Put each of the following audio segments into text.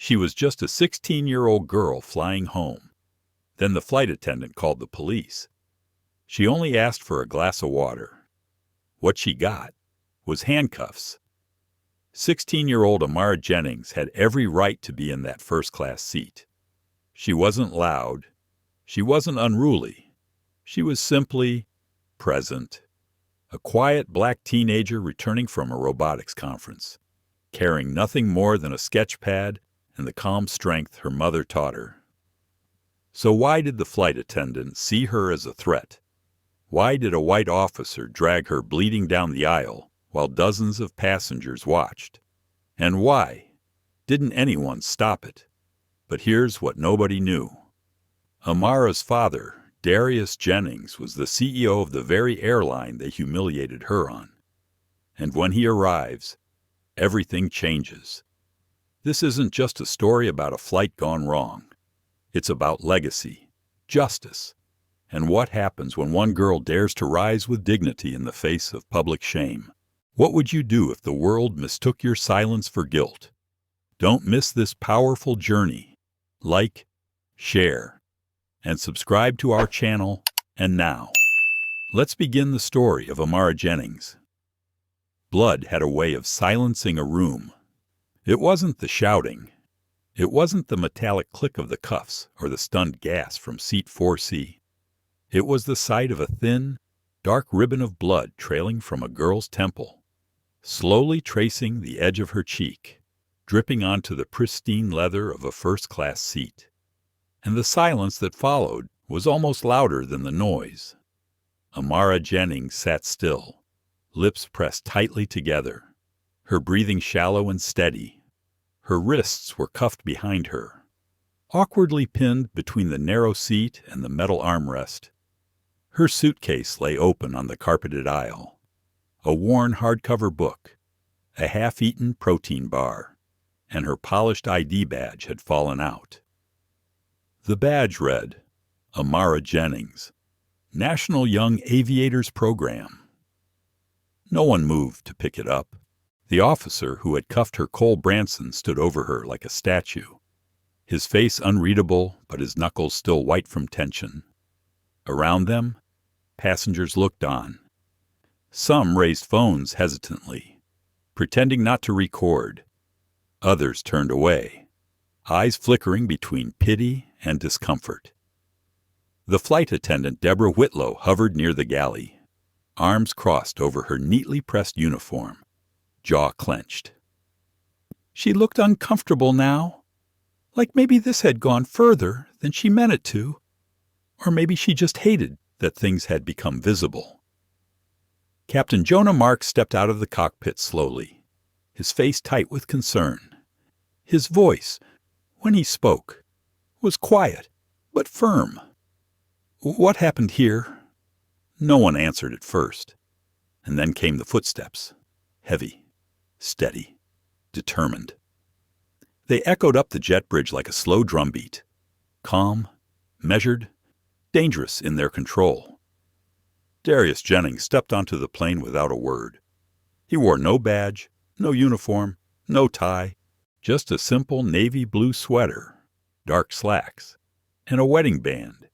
She was just a 16-year-old girl flying home. Then the flight attendant called the police. She only asked for a glass of water. What she got was handcuffs. 16-year-old Amara Jennings had every right to be in that first-class seat. She wasn't loud. She wasn't unruly. She was simply present. A quiet black teenager returning from a robotics conference, carrying nothing more than a sketch pad and the calm strength her mother taught her. So why did the flight attendant see her as a threat? Why did a white officer drag her bleeding down the aisle while dozens of passengers watched? And why didn't anyone stop it? But here's what nobody knew. Amara's father, Darius Jennings, was the CEO of the very airline they humiliated her on. And when he arrives, everything changes. This isn't just a story about a flight gone wrong. It's about legacy, justice, and what happens when one girl dares to rise with dignity in the face of public shame. What would you do if the world mistook your silence for guilt? Don't miss this powerful journey. Like, share, and subscribe to our channel. And now, let's begin the story of Amara Jennings. Blood had a way of silencing a room. It wasn't the shouting. It wasn't the metallic click of the cuffs or the stunned gasp from seat 4C. It was the sight of a thin, dark ribbon of blood trailing from a girl's temple, slowly tracing the edge of her cheek, dripping onto the pristine leather of a first-class seat. And the silence that followed was almost louder than the noise. Amara Jennings sat still, lips pressed tightly together, her breathing shallow and steady. Her wrists were cuffed behind her, awkwardly pinned between the narrow seat and the metal armrest. Her suitcase lay open on the carpeted aisle, a worn hardcover book, a half-eaten protein bar, and her polished ID badge had fallen out. The badge read, Amara Jennings, National Young Aviators Program. No one moved to pick it up. The officer who had cuffed her, Cole Branson, stood over her like a statue, his face unreadable but his knuckles still white from tension. Around them, passengers looked on. Some raised phones hesitantly, pretending not to record. Others turned away, eyes flickering between pity and discomfort. The flight attendant, Deborah Whitlow, hovered near the galley, arms crossed over her neatly pressed uniform, jaw clenched. She looked uncomfortable now, like maybe this had gone further than she meant it to, or maybe she just hated that things had become visible. Captain Jonah Marks stepped out of the cockpit slowly, his face tight with concern. His voice, when he spoke, was quiet but firm. What happened here? No one answered at first, and then came the footsteps, heavy, steady, determined. They echoed up the jet bridge like a slow drumbeat, calm, measured, dangerous in their control. Darius Jennings stepped onto the plane without a word. He wore no badge, no uniform, no tie, just a simple navy blue sweater, dark slacks, and a wedding band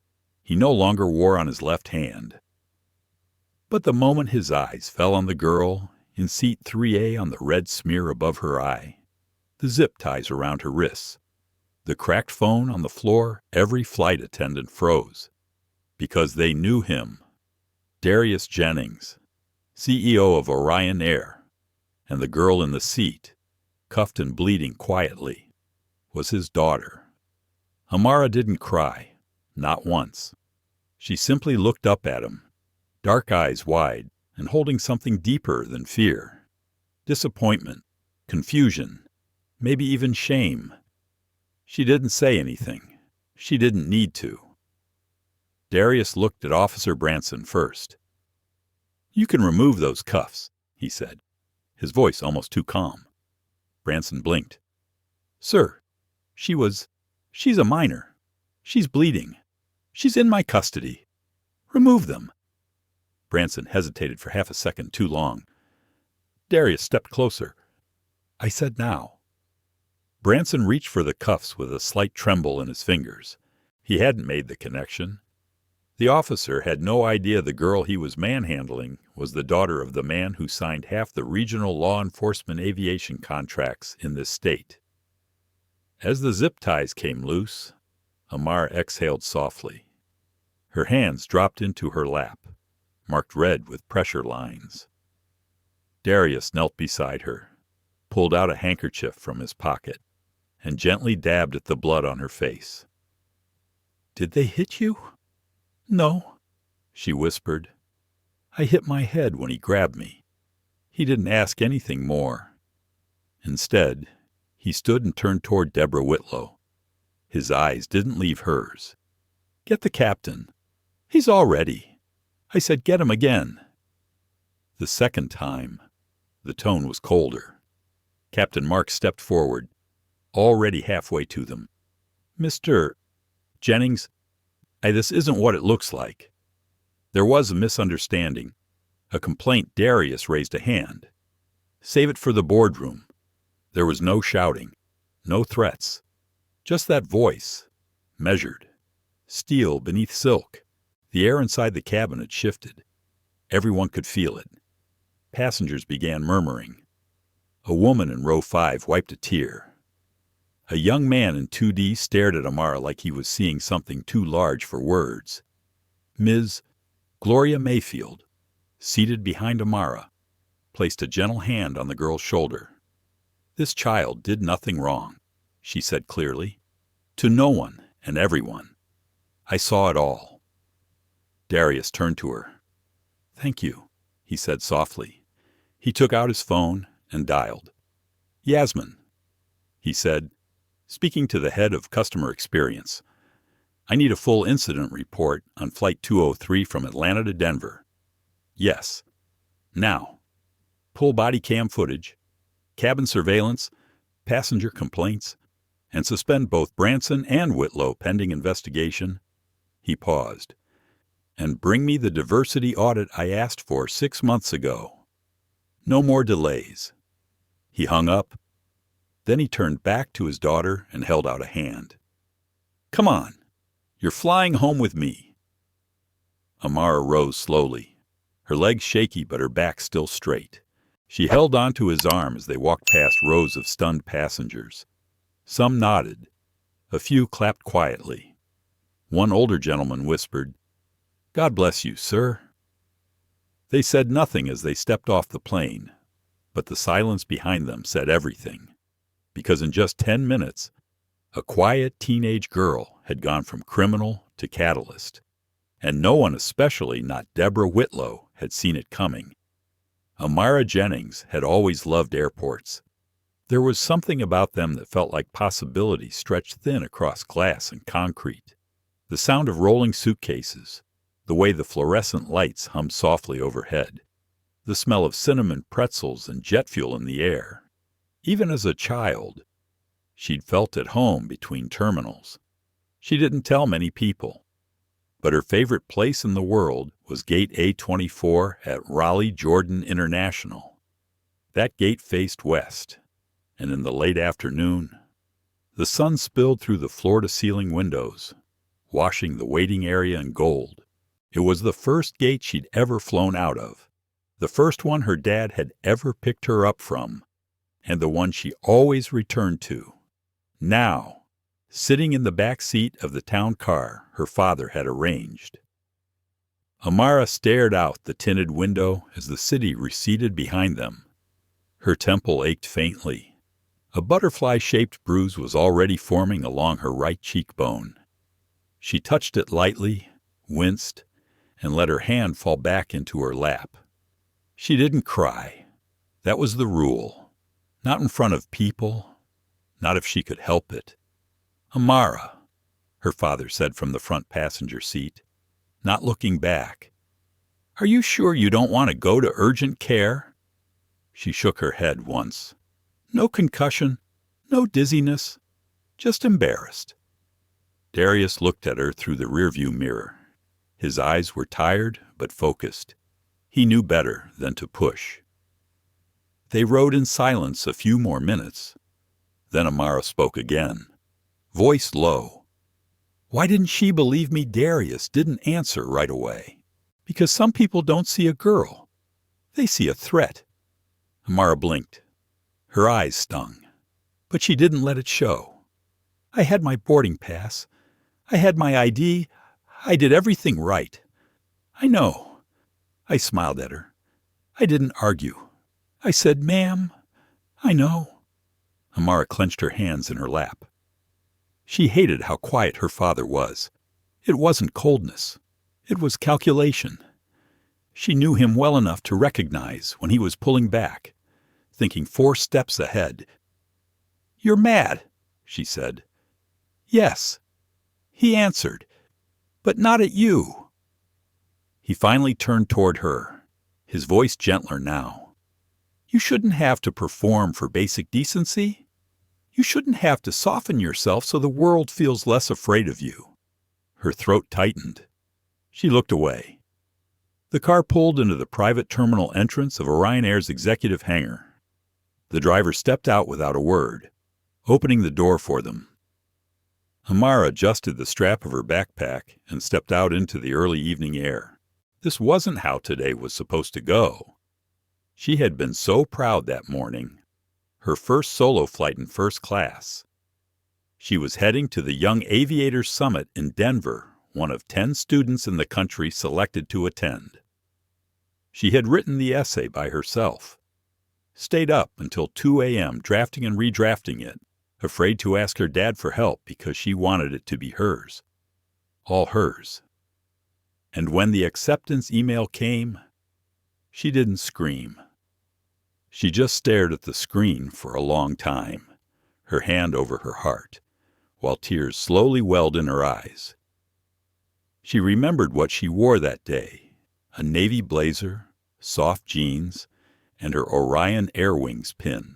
he no longer wore on his left hand. But the moment his eyes fell on the girl in seat 3A on the red smear above her eye, the zip ties around her wrists, the cracked phone on the floor, every flight attendant froze, because they knew him. Darius Jennings, CEO of Orion Air, and the girl in the seat, cuffed and bleeding quietly, was his daughter. Amara didn't cry, not once. She simply looked up at him, dark eyes wide and holding something deeper than fear. Disappointment, confusion, maybe even shame. She didn't say anything. She didn't need to. Darius looked at Officer Branson first. "You can remove those cuffs," he said, his voice almost too calm. Branson blinked. "Sir, she's a minor. She's bleeding. She's in my custody. Remove them." Branson hesitated for half a second too long. Darius stepped closer. "I said now." Branson reached for the cuffs with a slight tremble in his fingers. He hadn't made the connection. The officer had no idea the girl he was manhandling was the daughter of the man who signed half the regional law enforcement aviation contracts in this state. As the zip ties came loose, Amara exhaled softly. Her hands dropped into her lap, marked red with pressure lines. Darius knelt beside her, pulled out a handkerchief from his pocket, and gently dabbed at the blood on her face. "Did they hit you?" "No," she whispered. "I hit my head when he grabbed me." He didn't ask anything more. Instead, he stood and turned toward Deborah Whitlow. His eyes didn't leave hers. "Get the captain." "He's all ready." "I said get him again." The second time, the tone was colder. Captain Mark stepped forward, already halfway to them. "Mr. Jennings, this isn't what it looks like." There was a misunderstanding. A complaint. Darius raised a hand. "Save it for the boardroom." There was no shouting, no threats, just that voice, measured, steel beneath silk. The air inside the cabin had shifted. Everyone could feel it. Passengers began murmuring. A woman in row 5 wiped a tear. A young man in 2D stared at Amara like he was seeing something too large for words. Ms. Gloria Mayfield, seated behind Amara, placed a gentle hand on the girl's shoulder. "This child did nothing wrong," she said clearly. "To no one and everyone. I saw it all." Darius turned to her. "Thank you," he said softly. He took out his phone and dialed. "Yasmin," he said, speaking to the head of customer experience. "I need a full incident report on Flight 203 from Atlanta to Denver." "Yes. Now. Pull body cam footage, cabin surveillance, passenger complaints, and suspend both Branson and Whitlow pending investigation." He paused. "And bring me the diversity audit I asked for 6 months ago. No more delays." He hung up. Then he turned back to his daughter and held out a hand. "Come on. You're flying home with me." Amara rose slowly, her legs shaky but her back still straight. She held onto his arm as they walked past rows of stunned passengers. Some nodded. A few clapped quietly. One older gentleman whispered, "God bless you, sir." They said nothing as they stepped off the plane, but the silence behind them said everything. Because in just 10 minutes, a quiet teenage girl had gone from criminal to catalyst. And no one, especially not Deborah Whitlow, had seen it coming. Amara Jennings had always loved airports. There was something about them that felt like possibility stretched thin across glass and concrete. The sound of rolling suitcases, the way the fluorescent lights hummed softly overhead, the smell of cinnamon pretzels and jet fuel in the air. Even as a child, she'd felt at home between terminals. She didn't tell many people, but her favorite place in the world was Gate A24 at Raleigh-Jordan International. That gate faced west, and in the late afternoon, the sun spilled through the floor-to-ceiling windows, washing the waiting area in gold. It was the first gate she'd ever flown out of, the first one her dad had ever picked her up from, and the one she always returned to. Now, sitting in the back seat of the town car her father had arranged. Amara stared out the tinted window as the city receded behind them. Her temple ached faintly. A butterfly-shaped bruise was already forming along her right cheekbone. She touched it lightly, winced, and let her hand fall back into her lap. She didn't cry. That was the rule. Not in front of people, not if she could help it. "Amara," her father said from the front passenger seat, not looking back. "Are you sure you don't want to go to urgent care?" She shook her head once. "No concussion, no dizziness, just embarrassed." Darius looked at her through the rearview mirror. His eyes were tired but focused. He knew better than to push. They rode in silence a few more minutes. Then Amara spoke again, voice low. Why didn't she believe me Darius didn't answer right away? Because some people don't see a girl. They see a threat. Amara blinked. Her eyes stung, but she didn't let it show. I had my boarding pass. I had my ID. I did everything right. I know. I smiled at her. I didn't argue. I said, ma'am, I know. Amara clenched her hands in her lap. She hated how quiet her father was. It wasn't coldness. It was calculation. She knew him well enough to recognize when he was pulling back, thinking 4 steps ahead. You're mad, she said. Yes, he answered, but not at you. He finally turned toward her, his voice gentler now. You shouldn't have to perform for basic decency. You shouldn't have to soften yourself so the world feels less afraid of you. Her throat tightened. She looked away. The car pulled into the private terminal entrance of Orion Air's executive hangar. The driver stepped out without a word, opening the door for them. Amara adjusted the strap of her backpack and stepped out into the early evening air. This wasn't how today was supposed to go. She had been so proud that morning. Her first solo flight in first class. She was heading to the Young Aviators Summit in Denver, one of 10 students in the country selected to attend. She had written the essay by herself, stayed up until 2 a.m. drafting and redrafting it, afraid to ask her dad for help because she wanted it to be hers. All hers. And when the acceptance email came, she didn't scream. She just stared at the screen for a long time, her hand over her heart, while tears slowly welled in her eyes. She remembered what she wore that day, a navy blazer, soft jeans, and her Orion Air Wings pin.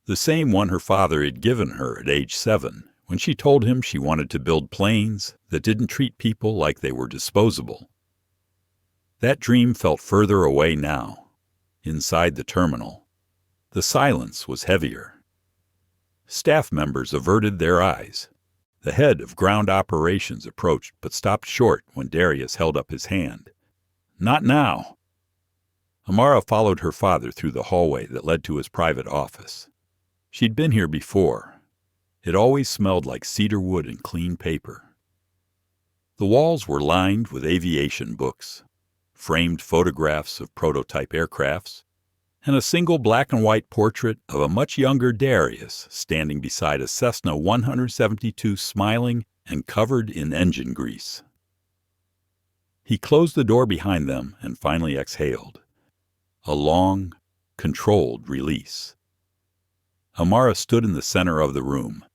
The same one her father had given her at age 7 when she told him she wanted to build planes that didn't treat people like they were disposable. That dream felt further away now. Inside the terminal, the silence was heavier. Staff members averted their eyes. The head of ground operations approached but stopped short when Darius held up his hand. Not now. Amara followed her father through the hallway that led to his private office. She'd been here before. It always smelled like cedar wood and clean paper. The walls were lined with aviation books, framed photographs of prototype aircrafts, and a single black and white portrait of a much younger Darius standing beside a Cessna 172 smiling and covered in engine grease. He closed the door behind them and finally exhaled. A long, controlled release. Amara stood in the center of the room.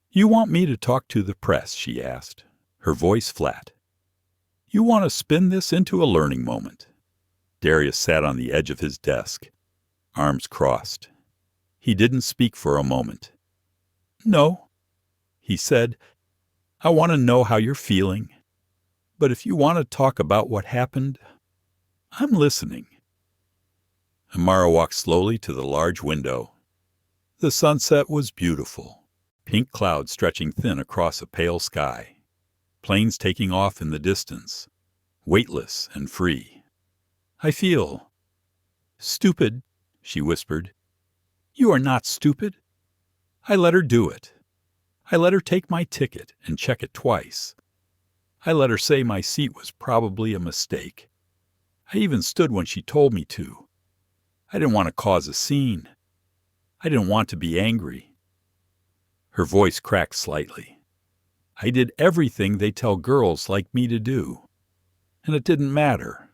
You want me to talk to the press, she asked, her voice flat. You want to spin this into a learning moment. Darius sat on the edge of his desk, arms crossed. He didn't speak for a moment. No, he said, I want to know how you're feeling. But if you want to talk about what happened, I'm listening. Amara walked slowly to the large window. The sunset was beautiful, pink clouds stretching thin across a pale sky. Planes taking off in the distance, weightless and free. I feel stupid, she whispered. You are not stupid. I let her do it. I let her take my ticket and check it twice. I let her say my seat was probably a mistake. I even stood when she told me to. I didn't want to cause a scene. I didn't want to be angry. Her voice cracked slightly. I did everything they tell girls like me to do. And it didn't matter.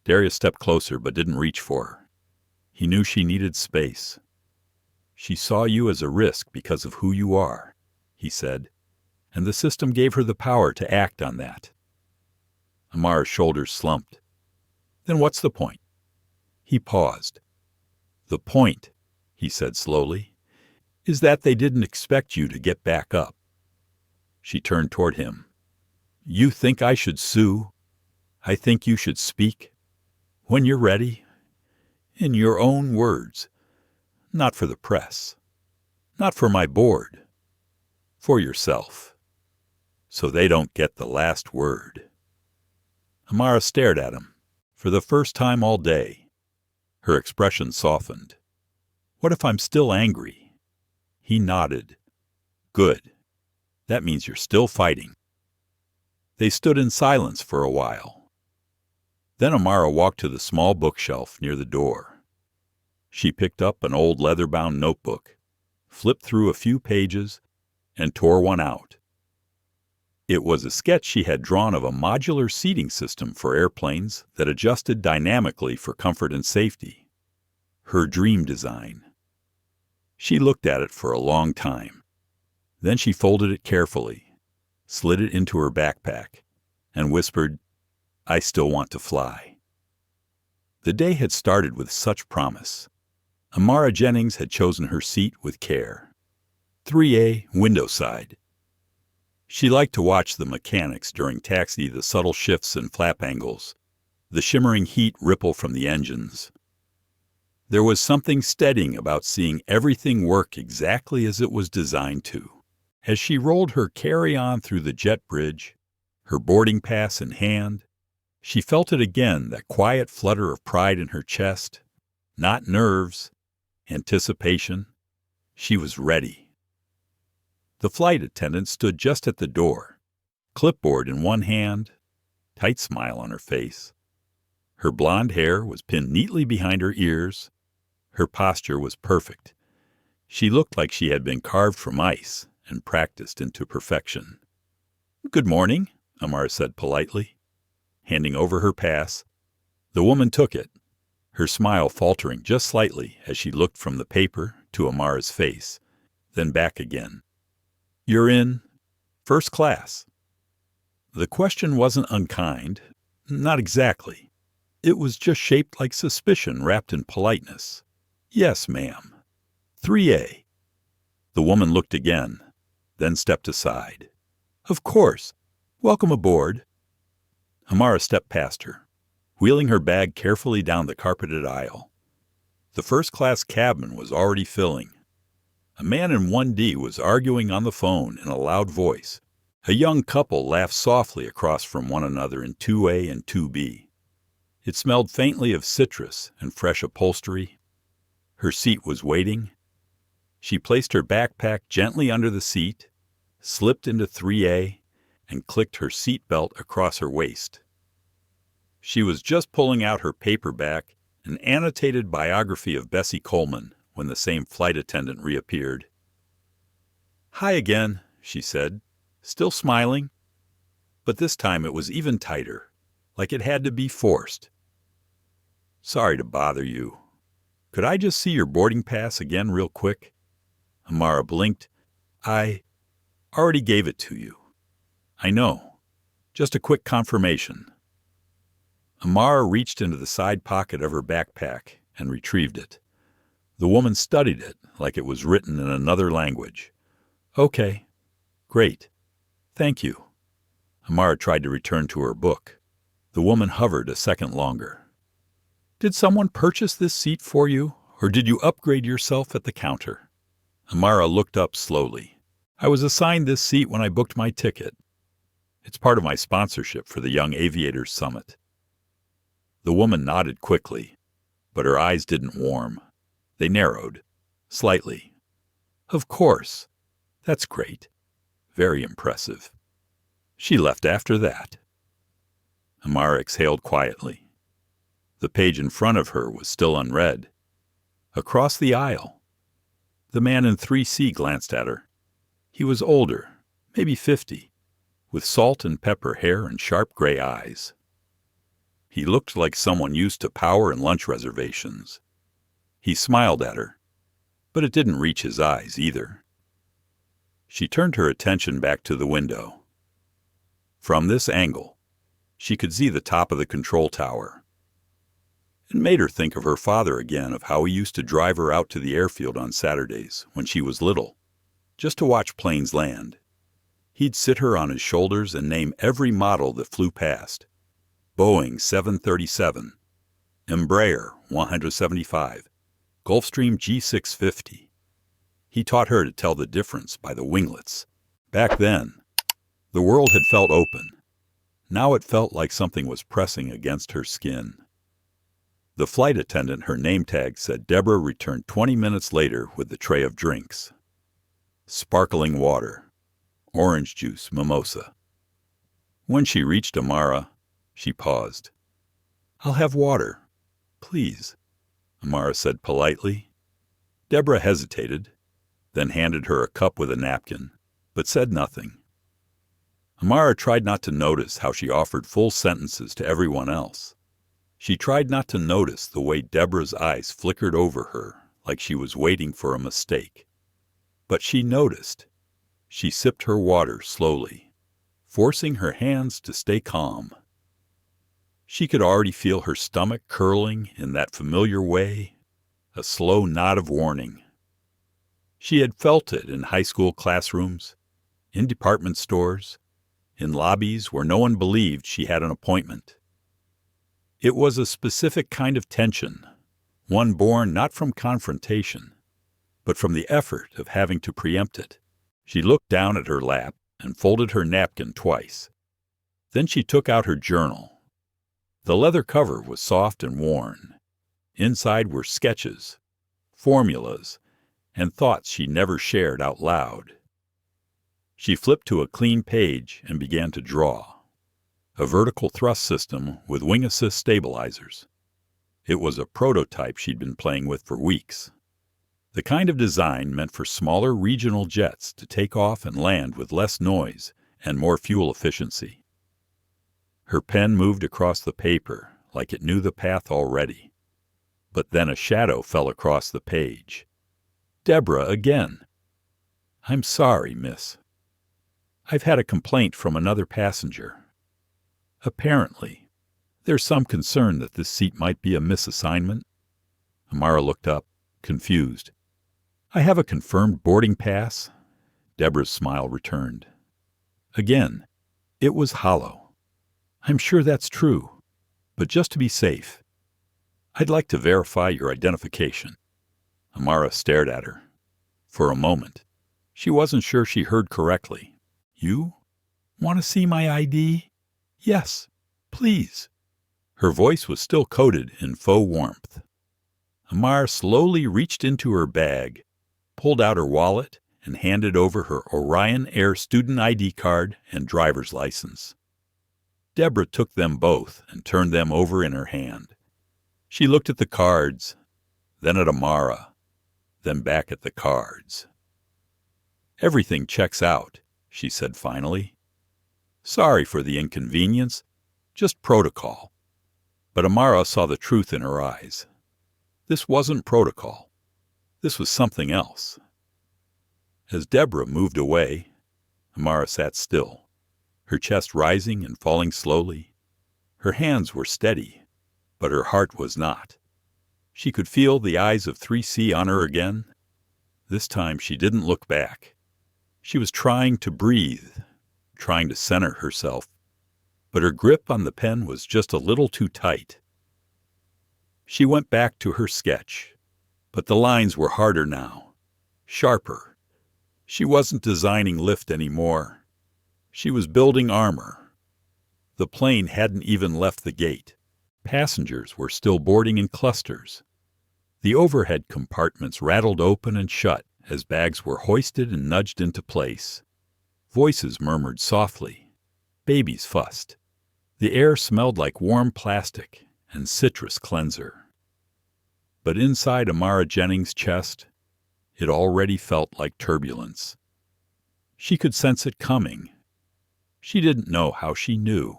Darius stepped closer but didn't reach for her. He knew she needed space. She saw you as a risk because of who you are, he said, and the system gave her the power to act on that. Amara's shoulders slumped. Then what's the point? He paused. The point, he said slowly, is that they didn't expect you to get back up. She turned toward him. You think I should sue? I think you should speak. When you're ready. In your own words. Not for the press. Not for my board. For yourself. So they don't get the last word. Amara stared at him, for the first time all day. Her expression softened. What if I'm still angry? He nodded. Good. That means you're still fighting. They stood in silence for a while. Then Amara walked to the small bookshelf near the door. She picked up an old leather-bound notebook, flipped through a few pages, and tore one out. It was a sketch she had drawn of a modular seating system for airplanes that adjusted dynamically for comfort and safety. Her dream design. She looked at it for a long time. Then she folded it carefully, slid it into her backpack, and whispered, I still want to fly. The day had started with such promise. Amara Jennings had chosen her seat with care. 3A, window side. She liked to watch the mechanics during taxi, the subtle shifts and flap angles, the shimmering heat ripple from the engines. There was something steadying about seeing everything work exactly as it was designed to. As she rolled her carry-on through the jet bridge, her boarding pass in hand, she felt it again, that quiet flutter of pride in her chest. Not nerves, anticipation. She was ready. The flight attendant stood just at the door, clipboard in one hand, tight smile on her face. Her blonde hair was pinned neatly behind her ears. Her posture was perfect. She looked like she had been carved from ice and practiced into perfection. Good morning, Amara said politely, handing over her pass. The woman took it, her smile faltering just slightly as she looked from the paper to Amara's face, then back again. You're in first class. The question wasn't unkind, not exactly. It was just shaped like suspicion wrapped in politeness. Yes, ma'am. 3A. The woman looked again, then stepped aside. Of course. Welcome aboard. Amara stepped past her, wheeling her bag carefully down the carpeted aisle. The first-class cabin was already filling. A man in 1D was arguing on the phone in a loud voice. A young couple laughed softly across from one another in 2A and 2B. It smelled faintly of citrus and fresh upholstery. Her seat was waiting. She placed her backpack gently under the seat, slipped into 3A, and clicked her seat belt across her waist. She was just pulling out her paperback, an annotated biography of Bessie Coleman, when the same flight attendant reappeared. Hi again, she said, still smiling. But this time it was even tighter, like it had to be forced. Sorry to bother you. Could I just see your boarding pass again real quick? Amara blinked. I already gave it to you. I know. Just a quick confirmation. Amara reached into the side pocket of her backpack and retrieved it. The woman studied it like it was written in another language. Okay. Great. Thank you. Amara tried to return to her book. The woman hovered a second longer. Did someone purchase this seat for you, or did you upgrade yourself at the counter? Amara looked up slowly. I was assigned this seat when I booked my ticket. It's part of my sponsorship for the Young Aviators Summit. The woman nodded quickly, but her eyes didn't warm. They narrowed, slightly. Of course. That's great. Very impressive. She left after that. Amara exhaled quietly. The page in front of her was still unread. Across the aisle. The man in 3C glanced at her. He was older, maybe 50, with salt and pepper hair and sharp gray eyes. He looked like someone used to power and lunch reservations. He smiled at her, but it didn't reach his eyes either. She turned her attention back to the window. From this angle, she could see the top of the control tower. It made her think of her father again, of how he used to drive her out to the airfield on Saturdays when she was little, just to watch planes land. He'd sit her on his shoulders and name every model that flew past. Boeing 737, Embraer 175, Gulfstream G650. He taught her to tell the difference by the winglets. Back then, the world had felt open. Now it felt like something was pressing against her skin. The flight attendant, her name tag said Deborah returned 20 minutes later with the tray of drinks. Sparkling water, orange juice, mimosa. When she reached Amara, she paused. "I'll have water, please," Amara said politely. Deborah hesitated, then handed her a cup with a napkin, but said nothing. Amara tried not to notice how she offered full sentences to everyone else. She tried not to notice the way Deborah's eyes flickered over her like she was waiting for a mistake. But she noticed. She sipped her water slowly, forcing her hands to stay calm. She could already feel her stomach curling in that familiar way, a slow nod of warning. She had felt it in high school classrooms, in department stores, in lobbies where no one believed she had an appointment. It was a specific kind of tension, one born not from confrontation, but from the effort of having to preempt it. She looked down at her lap and folded her napkin twice. Then she took out her journal. The leather cover was soft and worn. Inside were sketches, formulas, and thoughts she never shared out loud. She flipped to a clean page and began to draw. A vertical thrust system with wing assist stabilizers. It was a prototype she'd been playing with for weeks. The kind of design meant for smaller regional jets to take off and land with less noise and more fuel efficiency. Her pen moved across the paper like it knew the path already. But then a shadow fell across the page. Deborah again. "I'm sorry, miss. I've had a complaint from another passenger. Apparently, there's some concern that this seat might be a misassignment." Amara looked up, confused. "I have a confirmed boarding pass." Deborah's smile returned. Again, it was hollow. "I'm sure that's true, but just to be safe, I'd like to verify your identification." Amara stared at her. For a moment, she wasn't sure she heard correctly. "You want to see my ID?" "Yes, please." Her voice was still coated in faux warmth. Amara slowly reached into her bag, pulled out her wallet, and handed over her Orion Air student ID card and driver's license. Deborah took them both and turned them over in her hand. She looked at the cards, then at Amara, then back at the cards. "Everything checks out," she said finally. "Sorry for the inconvenience, just protocol." But Amara saw the truth in her eyes. This wasn't protocol. This was something else. As Deborah moved away, Amara sat still, her chest rising and falling slowly. Her hands were steady, but her heart was not. She could feel the eyes of 3C on her again. This time she didn't look back. She was trying to breathe, trying to center herself, but her grip on the pen was just a little too tight. She went back to her sketch, but the lines were harder now, sharper. She wasn't designing lift anymore. She was building armor. The plane hadn't even left the gate. Passengers were still boarding in clusters. The overhead compartments rattled open and shut as bags were hoisted and nudged into place. Voices murmured softly. Babies fussed. The air smelled like warm plastic and citrus cleanser. But inside Amara Jennings' chest, it already felt like turbulence. She could sense it coming. She didn't know how she knew,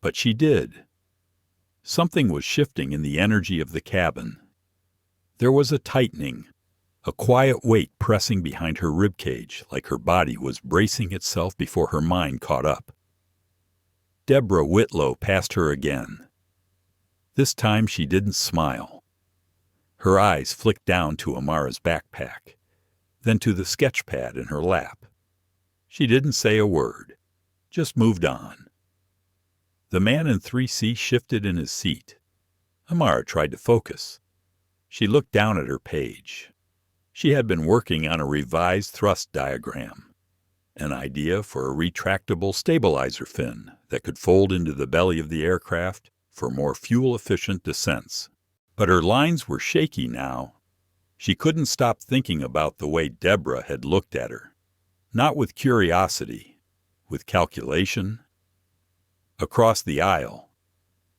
but she did. Something was shifting in the energy of the cabin. There was a tightening, a quiet weight pressing behind her ribcage like her body was bracing itself before her mind caught up. Deborah Whitlow passed her again. This time she didn't smile. Her eyes flicked down to Amara's backpack, then to the sketch pad in her lap. She didn't say a word, just moved on. The man in 3C shifted in his seat. Amara tried to focus. She looked down at her page. She had been working on a revised thrust diagram, an idea for a retractable stabilizer fin that could fold into the belly of the aircraft for more fuel-efficient descents. But her lines were shaky now. She couldn't stop thinking about the way Deborah had looked at her, not with curiosity, with calculation. Across the aisle,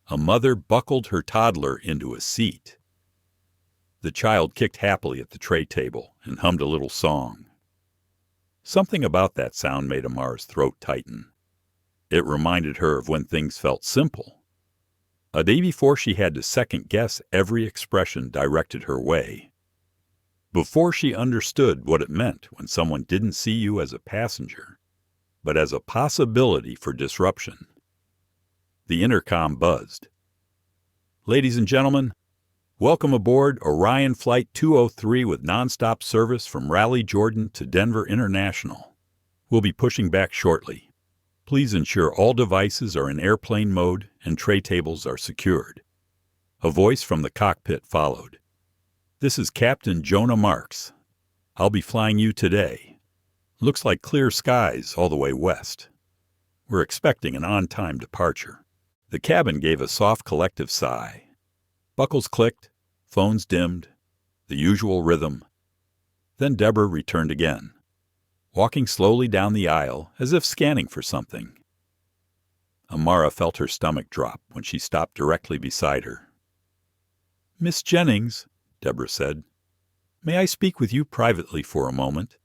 a mother buckled her toddler into a seat. The child kicked happily at the tray table and hummed a little song. Something about that sound made Amara's throat tighten. It reminded her of when things felt simple. A day before she had to second-guess every expression directed her way. Before she understood what it meant when someone didn't see you as a passenger, but as a possibility for disruption. The intercom buzzed. "Ladies and gentlemen, welcome aboard Orion Flight 203 with nonstop service from Raleigh, Jordan to Denver International. We'll be pushing back shortly. Please ensure all devices are in airplane mode and tray tables are secured." A voice from the cockpit followed. "This is Captain Jonah Marks. I'll be flying you today. Looks like clear skies all the way west. We're expecting an on-time departure." The cabin gave a soft collective sigh. Buckles clicked, phones dimmed, the usual rhythm. Then Deborah returned again, walking slowly down the aisle as if scanning for something. Amara felt her stomach drop when she stopped directly beside her. "Miss Jennings," Deborah said, "may I speak with you privately for a moment?"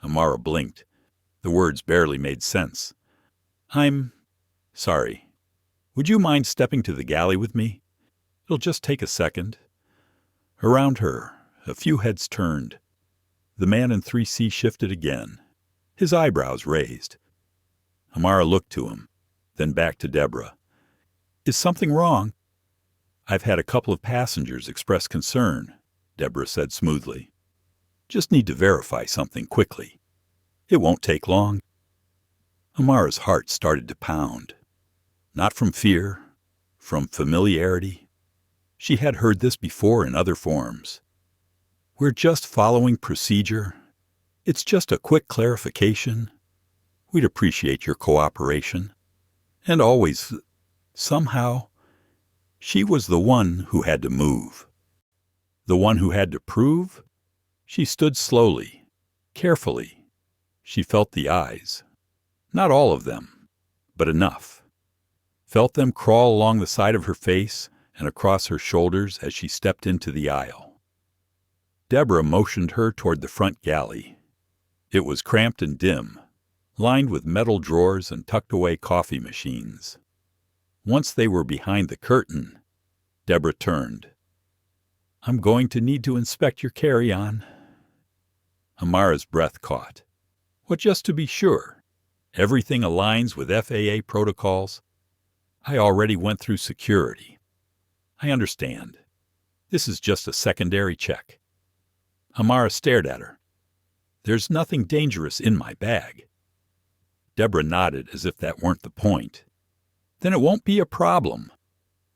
Amara blinked. The words barely made sense. "I'm sorry. Would you mind stepping to the galley with me? It'll just take a second." Around her, a few heads turned. The man in 3C shifted again, his eyebrows raised. Amara looked to him, then back to Deborah. "Is something wrong?" "I've had a couple of passengers express concern," Deborah said smoothly. "Just need to verify something quickly. It won't take long." Amara's heart started to pound. Not from fear, from familiarity. She had heard this before in other forms. "We're just following procedure. It's just a quick clarification. We'd appreciate your cooperation." And always, somehow, she was the one who had to move. The one who had to prove? She stood slowly, carefully. She felt the eyes. Not all of them, but enough. Felt them crawl along the side of her face and across her shoulders as she stepped into the aisle. Deborah motioned her toward the front galley. It was cramped and dim, lined with metal drawers and tucked-away coffee machines. Once they were behind the curtain, Deborah turned. "I'm going to need to inspect your carry-on." Amara's breath caught. "What, just to be sure? Everything aligns with FAA protocols?" "I already went through security." "I understand. This is just a secondary check." Amara stared at her. "There's nothing dangerous in my bag." Deborah nodded as if that weren't the point. "Then it won't be a problem."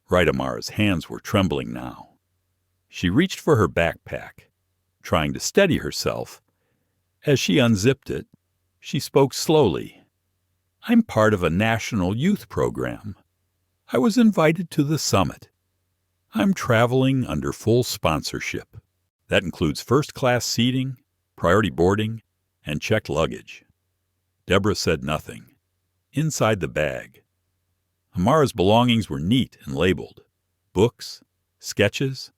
Right, Amara's hands were trembling now. She reached for her backpack, trying to steady herself. As she unzipped it, she spoke slowly. "I'm part of a national youth program. I was invited to the summit. I'm traveling under full sponsorship. That includes first-class seating, priority boarding, and checked luggage." Deborah said nothing. Inside the bag, Amara's belongings were neat and labeled. Books, sketches,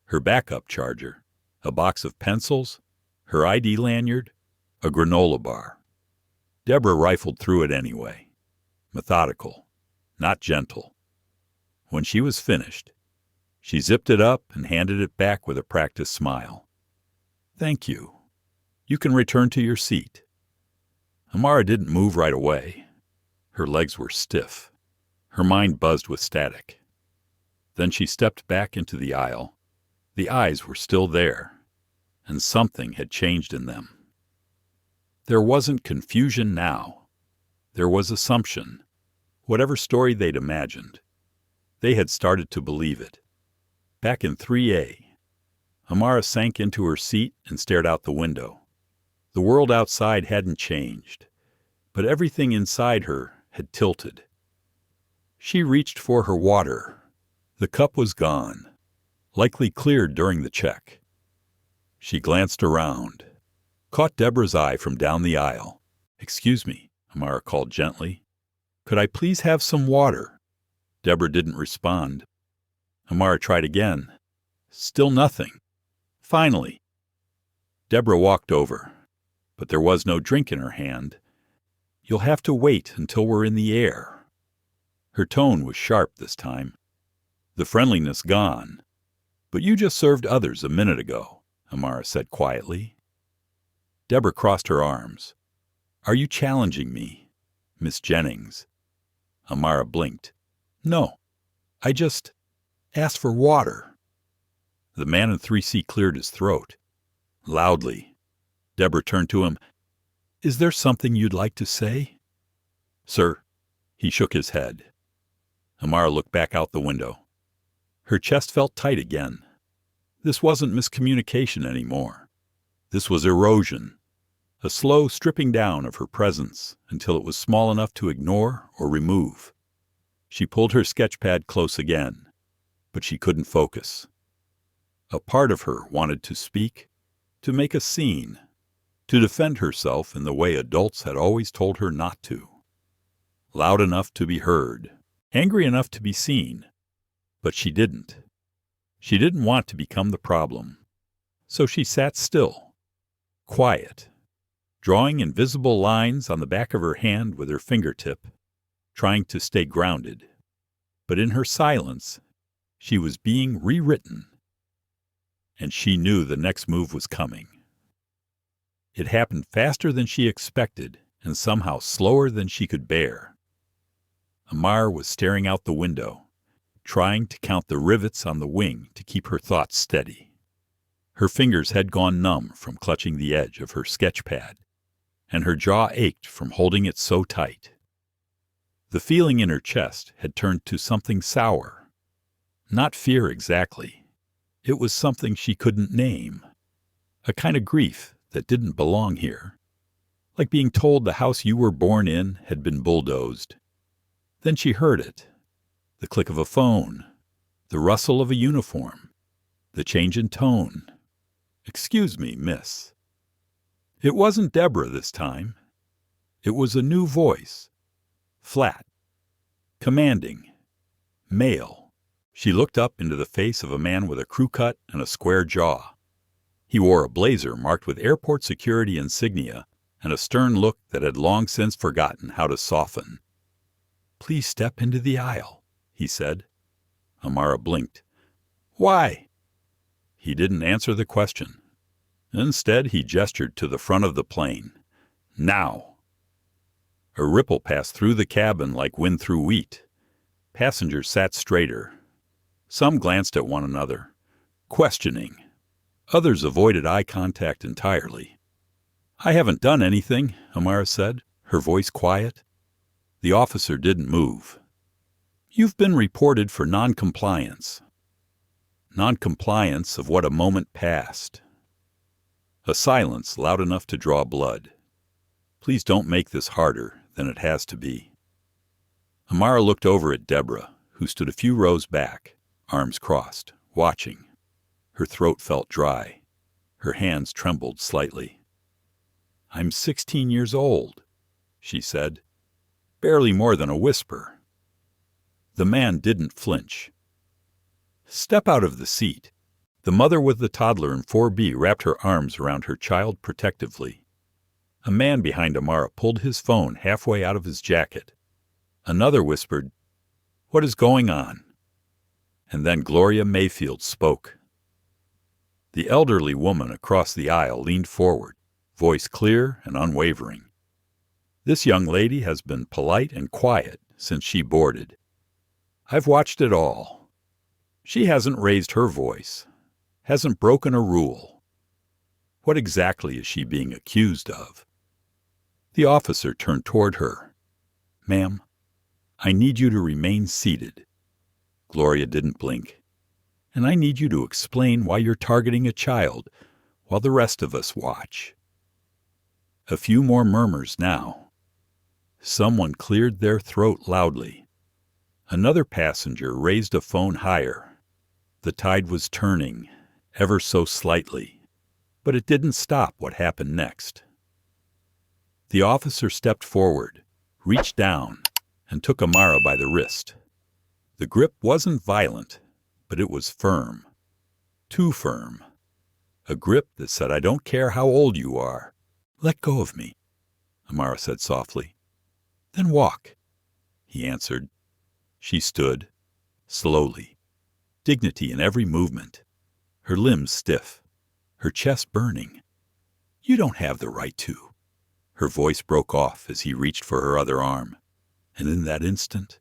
her backup charger, a box of pencils, her ID lanyard, a granola bar. Deborah rifled through it anyway. Methodical, not gentle. When she was finished, she zipped it up and handed it back with a practiced smile. "Thank you. You can return to your seat." Amara didn't move right away. Her legs were stiff. Her mind buzzed with static. Then she stepped back into the aisle. The eyes were still there, and something had changed in them. There wasn't confusion now. There was assumption. Whatever story they'd imagined, they had started to believe it. Back in 3A, Amara sank into her seat and stared out the window. The world outside hadn't changed, but everything inside her had tilted. She reached for her water. The cup was gone, likely cleared during the check. She glanced around, caught Deborah's eye from down the aisle. "Excuse me," Amara called gently. "Could I please have some water?" Deborah didn't respond. Amara tried again. Still nothing. Finally, Deborah walked over, but there was no drink in her hand. "You'll have to wait until we're in the air." Her tone was sharp this time, the friendliness gone. "But you just served others a minute ago," Amara said quietly. Deborah crossed her arms. "Are you challenging me, Miss Jennings?" Amara blinked. "No, I just asked for water." The man in 3C cleared his throat. Loudly, Deborah turned to him. "Is there something you'd like to say?" "Sir." He shook his head. Amara looked back out the window. Her chest felt tight again. This wasn't miscommunication anymore. This was erosion, a slow stripping down of her presence until it was small enough to ignore or remove. She pulled her sketchpad close again, but she couldn't focus. A part of her wanted to speak, to make a scene, to defend herself in the way adults had always told her not to. Loud enough to be heard, angry enough to be seen, but she didn't. She didn't want to become the problem. So she sat still, quiet, drawing invisible lines on the back of her hand with her fingertip, trying to stay grounded. But in her silence, she was being rewritten. And she knew the next move was coming. It happened faster than she expected and somehow slower than she could bear. Amara was staring out the window, trying to count the rivets on the wing to keep her thoughts steady. Her fingers had gone numb from clutching the edge of her sketchpad, and her jaw ached from holding it so tight. The feeling in her chest had turned to something sour. Not fear exactly. It was something she couldn't name. A kind of grief that didn't belong here. Like being told the house you were born in had been bulldozed. Then she heard it. The click of a phone. The rustle of a uniform. The change in tone. "Excuse me, miss." It wasn't Deborah this time. It was a new voice. Flat. Commanding. Male. She looked up into the face of a man with a crew cut and a square jaw. He wore a blazer marked with airport security insignia and a stern look that had long since forgotten how to soften. "Please step into the aisle," he said. Amara blinked. "Why?" He didn't answer the question. Instead, he gestured to the front of the plane. "Now." A ripple passed through the cabin like wind through wheat. Passengers sat straighter. Some glanced at one another, questioning. Others avoided eye contact entirely. "I haven't done anything," Amara said, her voice quiet. The officer didn't move. "You've been reported for non-compliance." Non-compliance of what a moment passed. A silence loud enough to draw blood. "Please don't make this harder than it has to be." Amara looked over at Deborah, who stood a few rows back, arms crossed, watching. Her throat felt dry. Her hands trembled slightly. "I'm 16 years old," she said, barely more than a whisper. The man didn't flinch. "Step out of the seat." The mother with the toddler in 4B wrapped her arms around her child protectively. A man behind Amara pulled his phone halfway out of his jacket. Another whispered, "What is going on?" And then Gloria Mayfield spoke. The elderly woman across the aisle leaned forward, voice clear and unwavering. "This young lady has been polite and quiet since she boarded. I've watched it all. She hasn't raised her voice, hasn't broken a rule. What exactly is she being accused of?" The officer turned toward her. "Ma'am, I need you to remain seated." Gloria didn't blink. and I need you to explain why you're targeting a child while the rest of us watch." A few more murmurs now. Someone cleared their throat loudly. Another passenger raised a phone higher. The tide was turning, ever so slightly, but it didn't stop what happened next. The officer stepped forward, reached down, and took Amara by the wrist. The grip wasn't violent, but it was firm. Too firm. A grip that said, "I don't care how old you are. Let go of me," Amara said softly. "Then walk," he answered. She stood, slowly, dignity in every movement, her limbs stiff, her chest burning. "You don't have the right to." Her voice broke off as he reached for her other arm, and in that instant,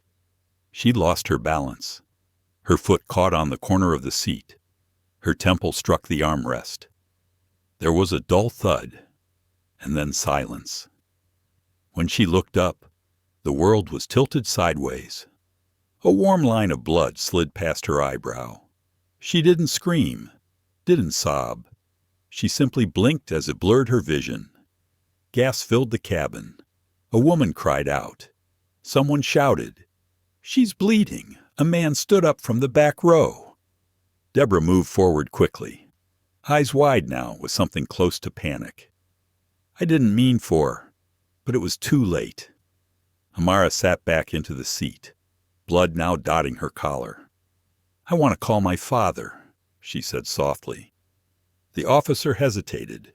she lost her balance. Her foot caught on the corner of the seat. Her temple struck the armrest. There was a dull thud, and then silence. When she looked up, the world was tilted sideways. A warm line of blood slid past her eyebrow. She didn't scream, didn't sob. She simply blinked as it blurred her vision. Gas filled the cabin. A woman cried out. Someone shouted, "She's bleeding!" A man stood up from the back row. Deborah moved forward quickly, eyes wide now with something close to panic. "I didn't mean for," but it was too late. Amara sat back into the seat, blood now dotting her collar. "I want to call my father," she said softly. The officer hesitated.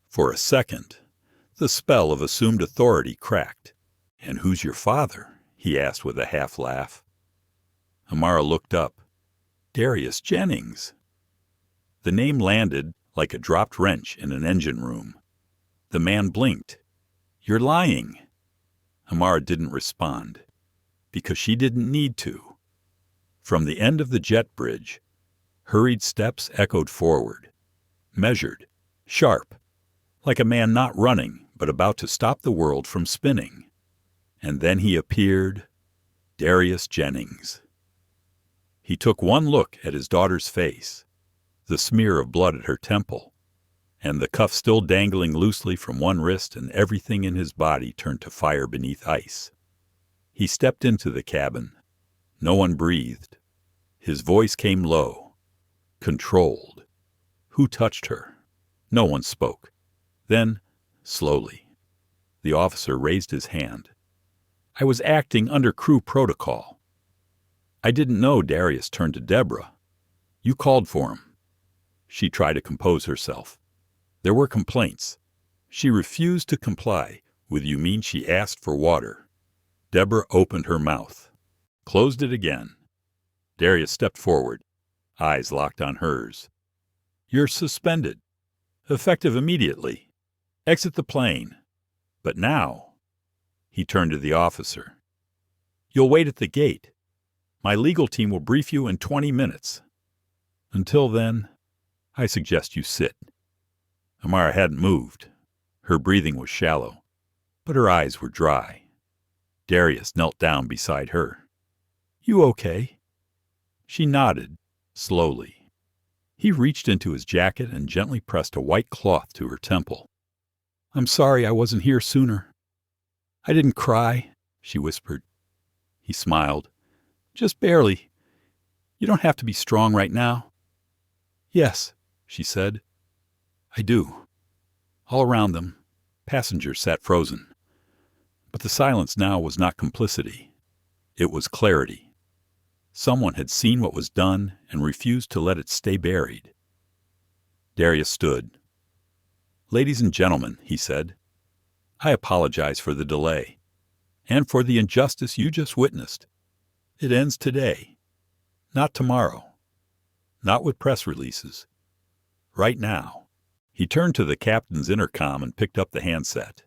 For a second, the spell of assumed authority cracked. "And who's your father?" he asked with a half-laugh. Amara looked up. "Darius Jennings." The name landed like a dropped wrench in an engine room. The man blinked. "You're lying." Amara didn't respond, because she didn't need to. From the end of the jet bridge, hurried steps echoed forward, measured, sharp, like a man not running but about to stop the world from spinning. And then he appeared, Darius Jennings. He took one look at his daughter's face, the smear of blood at her temple, and the cuff still dangling loosely from one wrist, and everything in his body turned to fire beneath ice. He stepped into the cabin. No one breathed. His voice came low, controlled. Who touched her? No one spoke. Then, slowly, the officer raised his hand. "I was acting under crew protocol." "I didn't know." Darius turned to Deborah. "You called for him." She tried to compose herself. There were complaints. She refused to comply. "With you mean she asked for water?" Deborah opened her mouth, closed it again. Darius stepped forward, eyes locked on hers. "You're suspended. Effective immediately. Exit the plane. But now," he turned to the officer, "you'll wait at the gate. My legal team will brief you in 20 minutes. Until then, I suggest you sit." Amara hadn't moved. Her breathing was shallow, but her eyes were dry. Darius knelt down beside her. "You okay?" She nodded, slowly. He reached into his jacket and gently pressed a white cloth to her temple. "I'm sorry I wasn't here sooner." "I didn't cry," she whispered. He smiled. "Just barely. You don't have to be strong right now." "Yes," she said. "I do." All around them, passengers sat frozen. But the silence now was not complicity. It was clarity. Someone had seen what was done and refused to let it stay buried. Darius stood. "Ladies and gentlemen," he said, "I apologize for the delay and for the injustice you just witnessed. It ends today, not tomorrow, not with press releases. Right now." He turned to the captain's intercom and picked up the handset.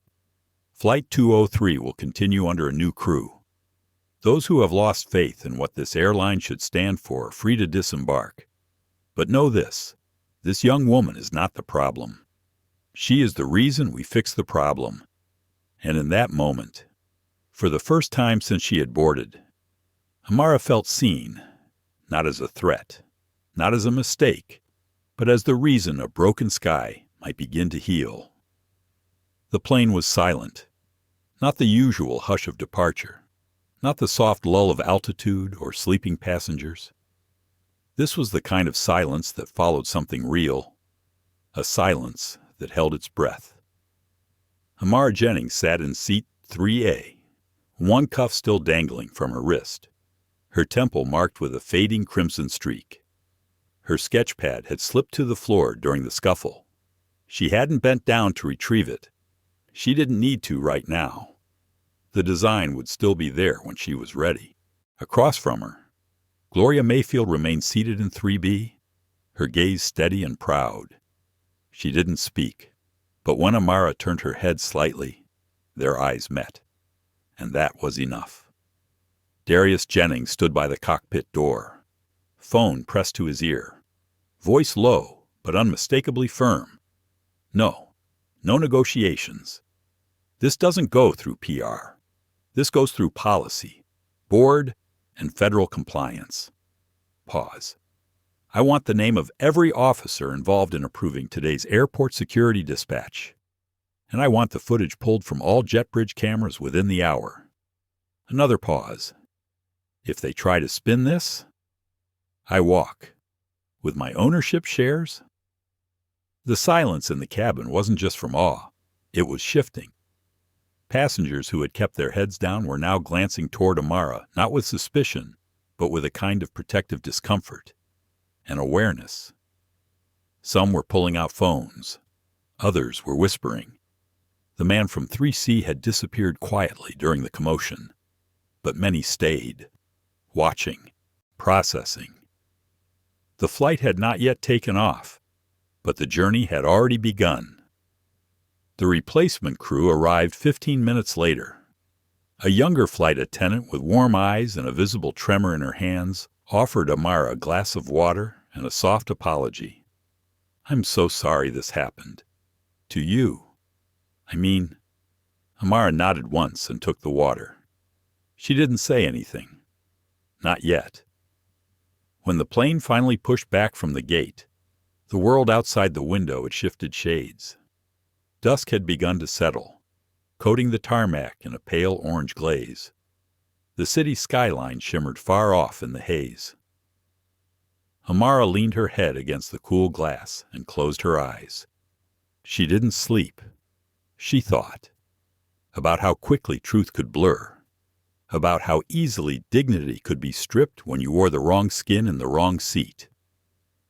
"Flight 203 will continue under a new crew. Those who have lost faith in what this airline should stand for are free to disembark. But know this young woman is not the problem. She is the reason we fix the problem." And in that moment, for the first time since she had boarded, Amara felt seen, not as a threat, not as a mistake, but as the reason a broken sky might begin to heal. The plane was silent, not the usual hush of departure, not the soft lull of altitude or sleeping passengers. This was the kind of silence that followed something real, a silence that held its breath. Amara Jennings sat in seat 3A, one cuff still dangling from her wrist, her temple marked with a fading crimson streak. Her sketch pad had slipped to the floor during the scuffle. She hadn't bent down to retrieve it. She didn't need to right now. The design would still be there when she was ready. Across from her, Gloria Mayfield remained seated in 3B, her gaze steady and proud. She didn't speak, but when Amara turned her head slightly, their eyes met. And that was enough. Darius Jennings stood by the cockpit door, phone pressed to his ear, voice low but unmistakably firm. No negotiations. This doesn't go through PR. This goes through policy, board, and federal compliance. Pause. I want the name of every officer involved in approving today's airport security dispatch. And I want the footage pulled from all JetBridge cameras within the hour. Another pause. If they try to spin this, I walk. With my ownership shares? The silence in the cabin wasn't just from awe. It was shifting. Passengers who had kept their heads down were now glancing toward Amara, not with suspicion, but with a kind of protective discomfort, an awareness. Some were pulling out phones. Others were whispering. The man from 3C had disappeared quietly during the commotion, but many stayed, watching, processing. The flight had not yet taken off, but the journey had already begun. The replacement crew arrived 15 minutes later. A younger flight attendant with warm eyes and a visible tremor in her hands offered Amara a glass of water and a soft apology. "I'm so sorry this happened. To you. Amara nodded once and took the water. She didn't say anything. Not yet. When the plane finally pushed back from the gate, the world outside the window had shifted shades. Dusk had begun to settle, coating the tarmac in a pale orange glaze. The city skyline shimmered far off in the haze. Amara leaned her head against the cool glass and closed her eyes. She didn't sleep. She thought. About how quickly truth could blur. About how easily dignity could be stripped when you wore the wrong skin in the wrong seat.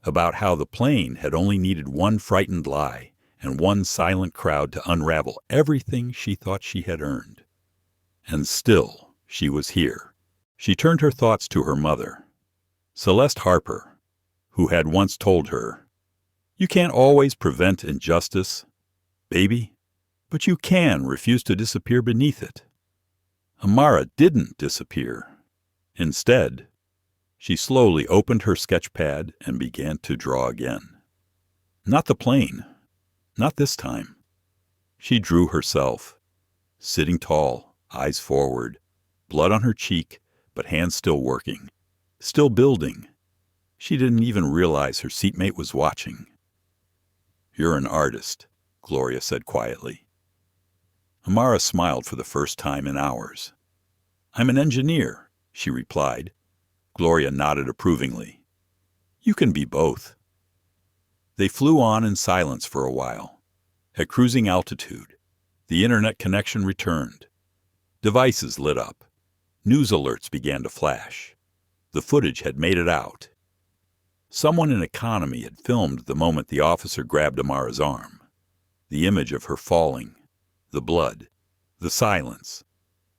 About how the plane had only needed one frightened lie and one silent crowd to unravel everything she thought she had earned. And still, she was here. She turned her thoughts to her mother, Celeste Harper, who had once told her, "You can't always prevent injustice, baby, but you can refuse to disappear beneath it." Amara didn't disappear. Instead, she slowly opened her sketch pad and began to draw again. Not the plane. Not this time. She drew herself, sitting tall, eyes forward, blood on her cheek, but hands still working, still building. She didn't even realize her seatmate was watching. "You're an artist," Gloria said quietly. Amara smiled for the first time in hours. "I'm an engineer," she replied. Gloria nodded approvingly. "You can be both." They flew on in silence for a while. At cruising altitude, the internet connection returned. Devices lit up. News alerts began to flash. The footage had made it out. Someone in economy had filmed the moment the officer grabbed Amara's arm. The image of her falling, the blood, the silence.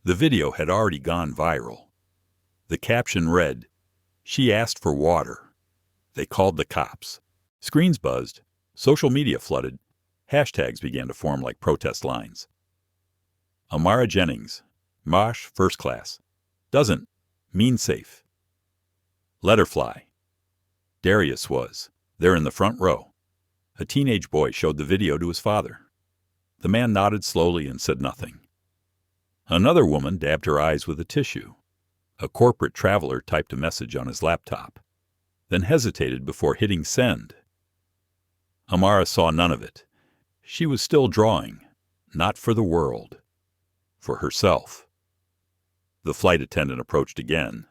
The video had already gone viral. The caption read, "She asked for water. They called the cops." Screens buzzed, social media flooded, hashtags began to form like protest lines. Amara Jennings, Mosh first class, doesn't mean safe. Let her fly. Darius was, there in the front row. A teenage boy showed the video to his father. The man nodded slowly and said nothing. Another woman dabbed her eyes with a tissue. A corporate traveler typed a message on his laptop. then hesitated before hitting send. Amara saw none of it. She was still drawing, not for the world, for herself. The flight attendant approached again,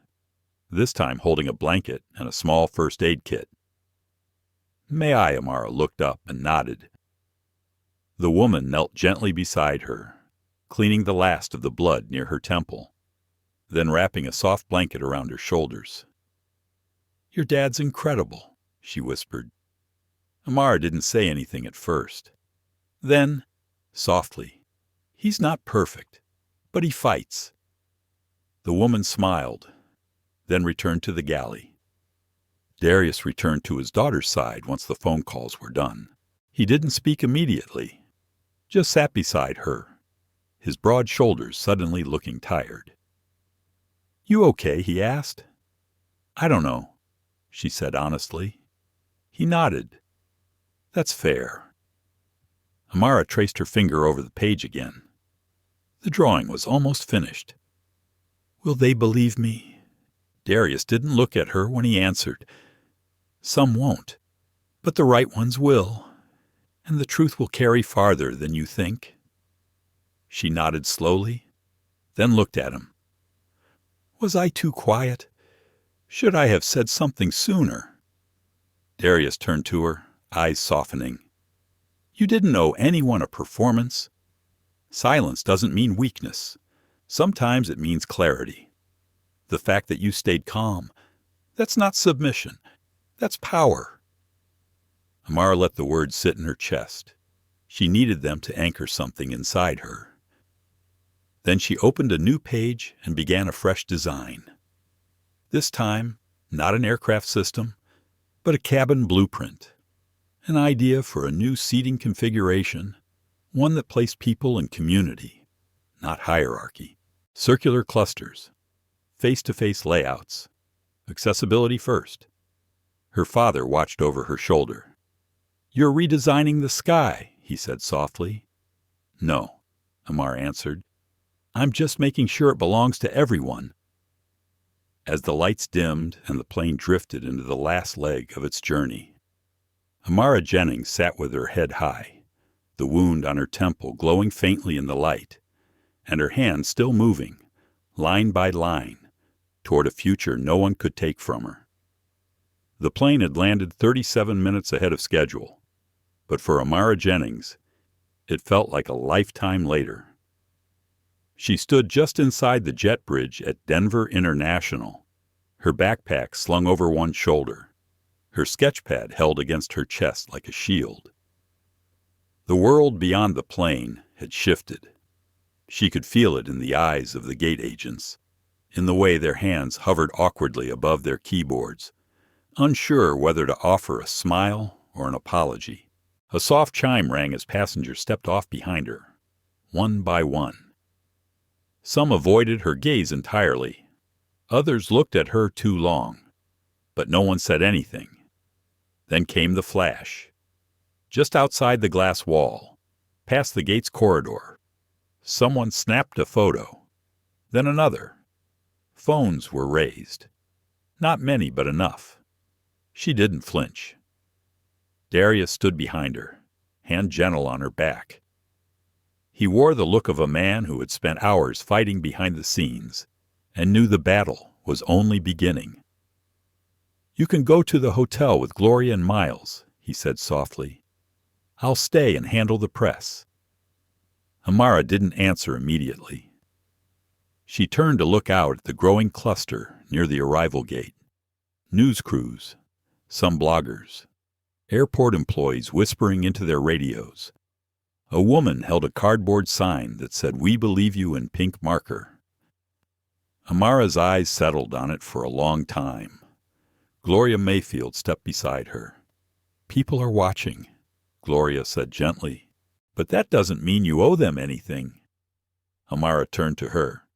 this time holding a blanket and a small first aid kit. "May I?" Amara looked up and nodded. The woman knelt gently beside her, cleaning the last of the blood near her temple, then wrapping a soft blanket around her shoulders. "Your dad's incredible," she whispered. Amara didn't say anything at first. Then, softly, "He's not perfect, but he fights." The woman smiled, then returned to the galley. Darius returned to his daughter's side once the phone calls were done. He didn't speak immediately, just sat beside her, his broad shoulders suddenly looking tired. "You okay?" he asked. "I don't know," she said honestly. He nodded. "That's fair." Amara traced her finger over the page again. The drawing was almost finished. "Will they believe me?" Darius didn't look at her when he answered. "Some won't, but the right ones will, and the truth will carry farther than you think." She nodded slowly, then looked at him. "Was I too quiet? Should I have said something sooner?" Darius turned to her, eyes softening. "You didn't owe anyone a performance. Silence doesn't mean weakness. Sometimes it means clarity. The fact that you stayed calm, that's not submission. That's power." Amara let the words sit in her chest. She needed them to anchor something inside her. Then she opened a new page and began a fresh design. This time, not an aircraft system, but a cabin blueprint. An idea for a new seating configuration, one that placed people in community, not hierarchy. Circular clusters, face-to-face layouts, accessibility first. Her father watched over her shoulder. "You're redesigning the sky," he said softly. "No," Amara answered. "I'm just making sure it belongs to everyone." As the lights dimmed and the plane drifted into the last leg of its journey, Amara Jennings sat with her head high, the wound on her temple glowing faintly in the light, and her hands still moving, line by line, toward a future no one could take from her. The plane had landed 37 minutes ahead of schedule, but for Amara Jennings, it felt like a lifetime later. She stood just inside the jet bridge at Denver International, her backpack slung over one shoulder, her sketchpad held against her chest like a shield. The world beyond the plane had shifted. She could feel it in the eyes of the gate agents, in the way their hands hovered awkwardly above their keyboards, unsure whether to offer a smile or an apology. A soft chime rang as passengers stepped off behind her, one by one. Some avoided her gaze entirely. Others looked at her too long, but no one said anything. Then came the flash. Just outside the glass wall, past the gate's corridor, someone snapped a photo, then another. Phones were raised. Not many, but enough. She didn't flinch. Darius stood behind her, hand gentle on her back. He wore the look of a man who had spent hours fighting behind the scenes and knew the battle was only beginning. "You can go to the hotel with Gloria and Miles," he said softly. "I'll stay and handle the press." Amara didn't answer immediately. She turned to look out at the growing cluster near the arrival gate. News crews, some bloggers, airport employees whispering into their radios. A woman held a cardboard sign that said, "We believe you," in pink marker. Amara's eyes settled on it for a long time. Gloria Mayfield stepped beside her. "People are watching," Gloria said gently. "But that doesn't mean you owe them anything." Amara turned to her.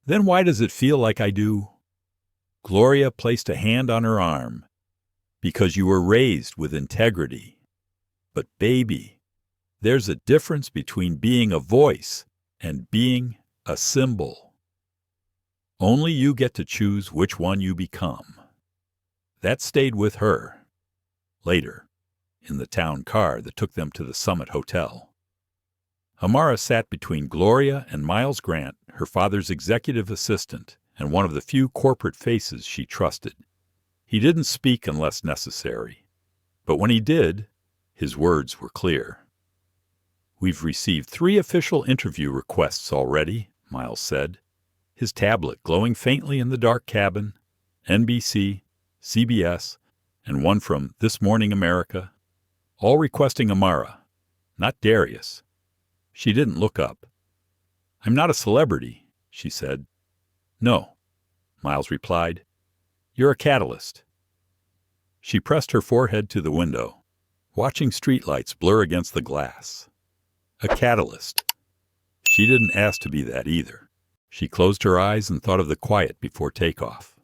"Then why does it feel like I do?" Gloria placed a hand on her arm. "Because you were raised with integrity. But baby, there's a difference between being a voice and being a symbol. Only you get to choose which one you become." That stayed with her. Later, in the town car that took them to the Summit Hotel, Amara sat between Gloria and Miles Grant, her father's executive assistant and one of the few corporate faces she trusted. He didn't speak unless necessary, but when he did, his words were clear. "We've received 3 official interview requests already," Miles said, his tablet glowing faintly in the dark cabin. NBC, CBS, and one from This Morning America, all requesting Amara, not Darius. She didn't look up. "I'm not a celebrity," she said. "No," Miles replied. "You're a catalyst." She pressed her forehead to the window, watching streetlights blur against the glass. A catalyst. She didn't ask to be that either. She closed her eyes and thought of the quiet before takeoff,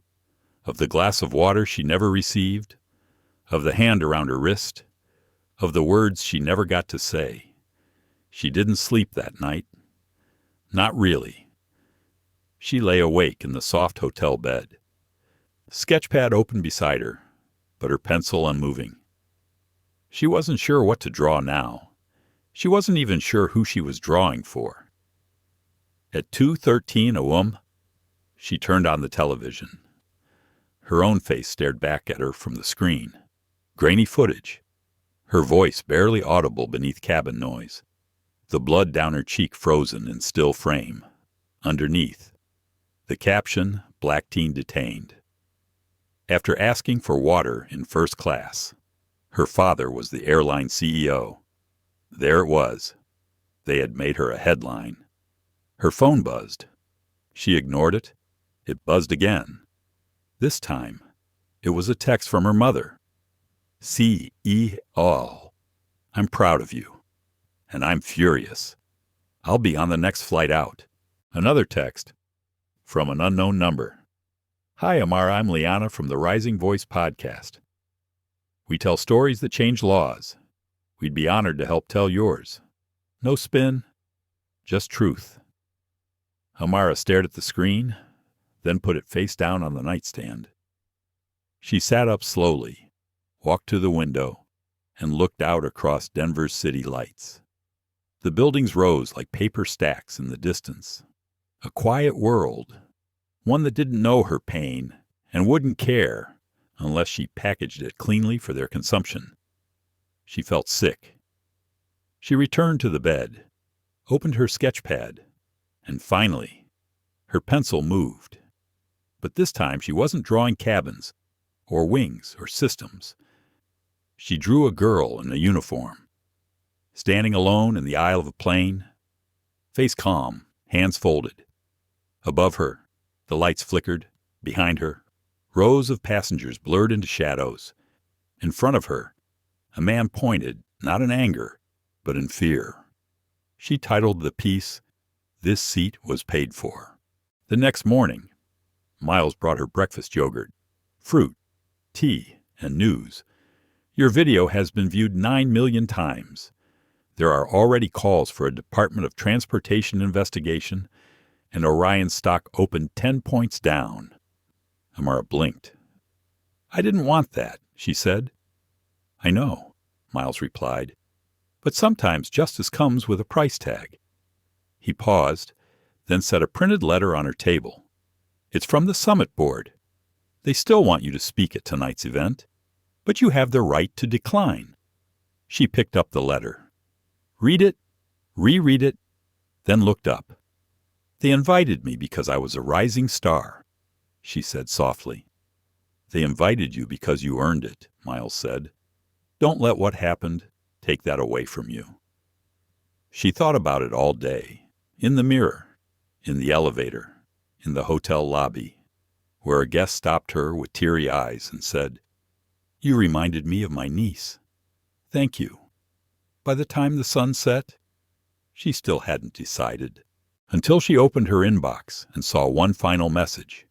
of the glass of water she never received, of the hand around her wrist, of the words she never got to say. She didn't sleep that night. Not really. She lay awake in the soft hotel bed, sketchpad open beside her, but her pencil unmoving. She wasn't sure what to draw now. She wasn't even sure who she was drawing for. At 2:13 a.m., she turned on the television. Her own face stared back at her from the screen. Grainy footage, her voice barely audible beneath cabin noise, the blood down her cheek frozen in still frame. Underneath, the caption, "Black teen detained." After asking for water in first class, her father was the airline CEO. There it was. They had made her a headline. Her phone buzzed. She ignored it. It buzzed again. This time, it was a text from her mother. "C.E.all. I'm proud of you. And I'm furious. I'll be on the next flight out." Another text from an unknown number. "Hi, Amara, I'm Liana from the Rising Voice podcast. We tell stories that change laws. We'd be honored to help tell yours. No spin, just truth." Amara stared at the screen, then put it face down on the nightstand. She sat up slowly, walked to the window, and looked out across Denver's city lights. The buildings rose like paper stacks in the distance. A quiet world, one that didn't know her pain and wouldn't care unless she packaged it cleanly for their consumption. She felt sick. She returned to the bed, opened her sketchpad, and finally, her pencil moved. But this time she wasn't drawing cabins or wings or systems. She drew a girl in a uniform, standing alone in the aisle of a plane, face calm, hands folded. Above her, the lights flickered. Behind her, rows of passengers blurred into shadows. In front of her, a man pointed, not in anger, but in fear. She titled the piece, "This Seat Was Paid For." The next morning, Miles brought her breakfast yogurt, fruit, tea, and news. "Your video has been viewed 9 million times. There are already calls for a Department of Transportation investigation, and Orion stock opened 10 points down." Amara blinked. "I didn't want that," she said. "I know," Miles replied, "but sometimes justice comes with a price tag." He paused, then set a printed letter on her table. "It's from the Summit Board. They still want you to speak at tonight's event, but you have the right to decline." She picked up the letter. Read it, reread it, then looked up. "They invited me because I was a rising star," she said softly. "They invited you because you earned it," Miles said. "Don't let what happened take that away from you." She thought about it all day, in the mirror, in the elevator, in the hotel lobby, where a guest stopped her with teary eyes and said, "You reminded me of my niece. Thank you." By the time the sun set, she still hadn't decided, until she opened her inbox and saw one final message.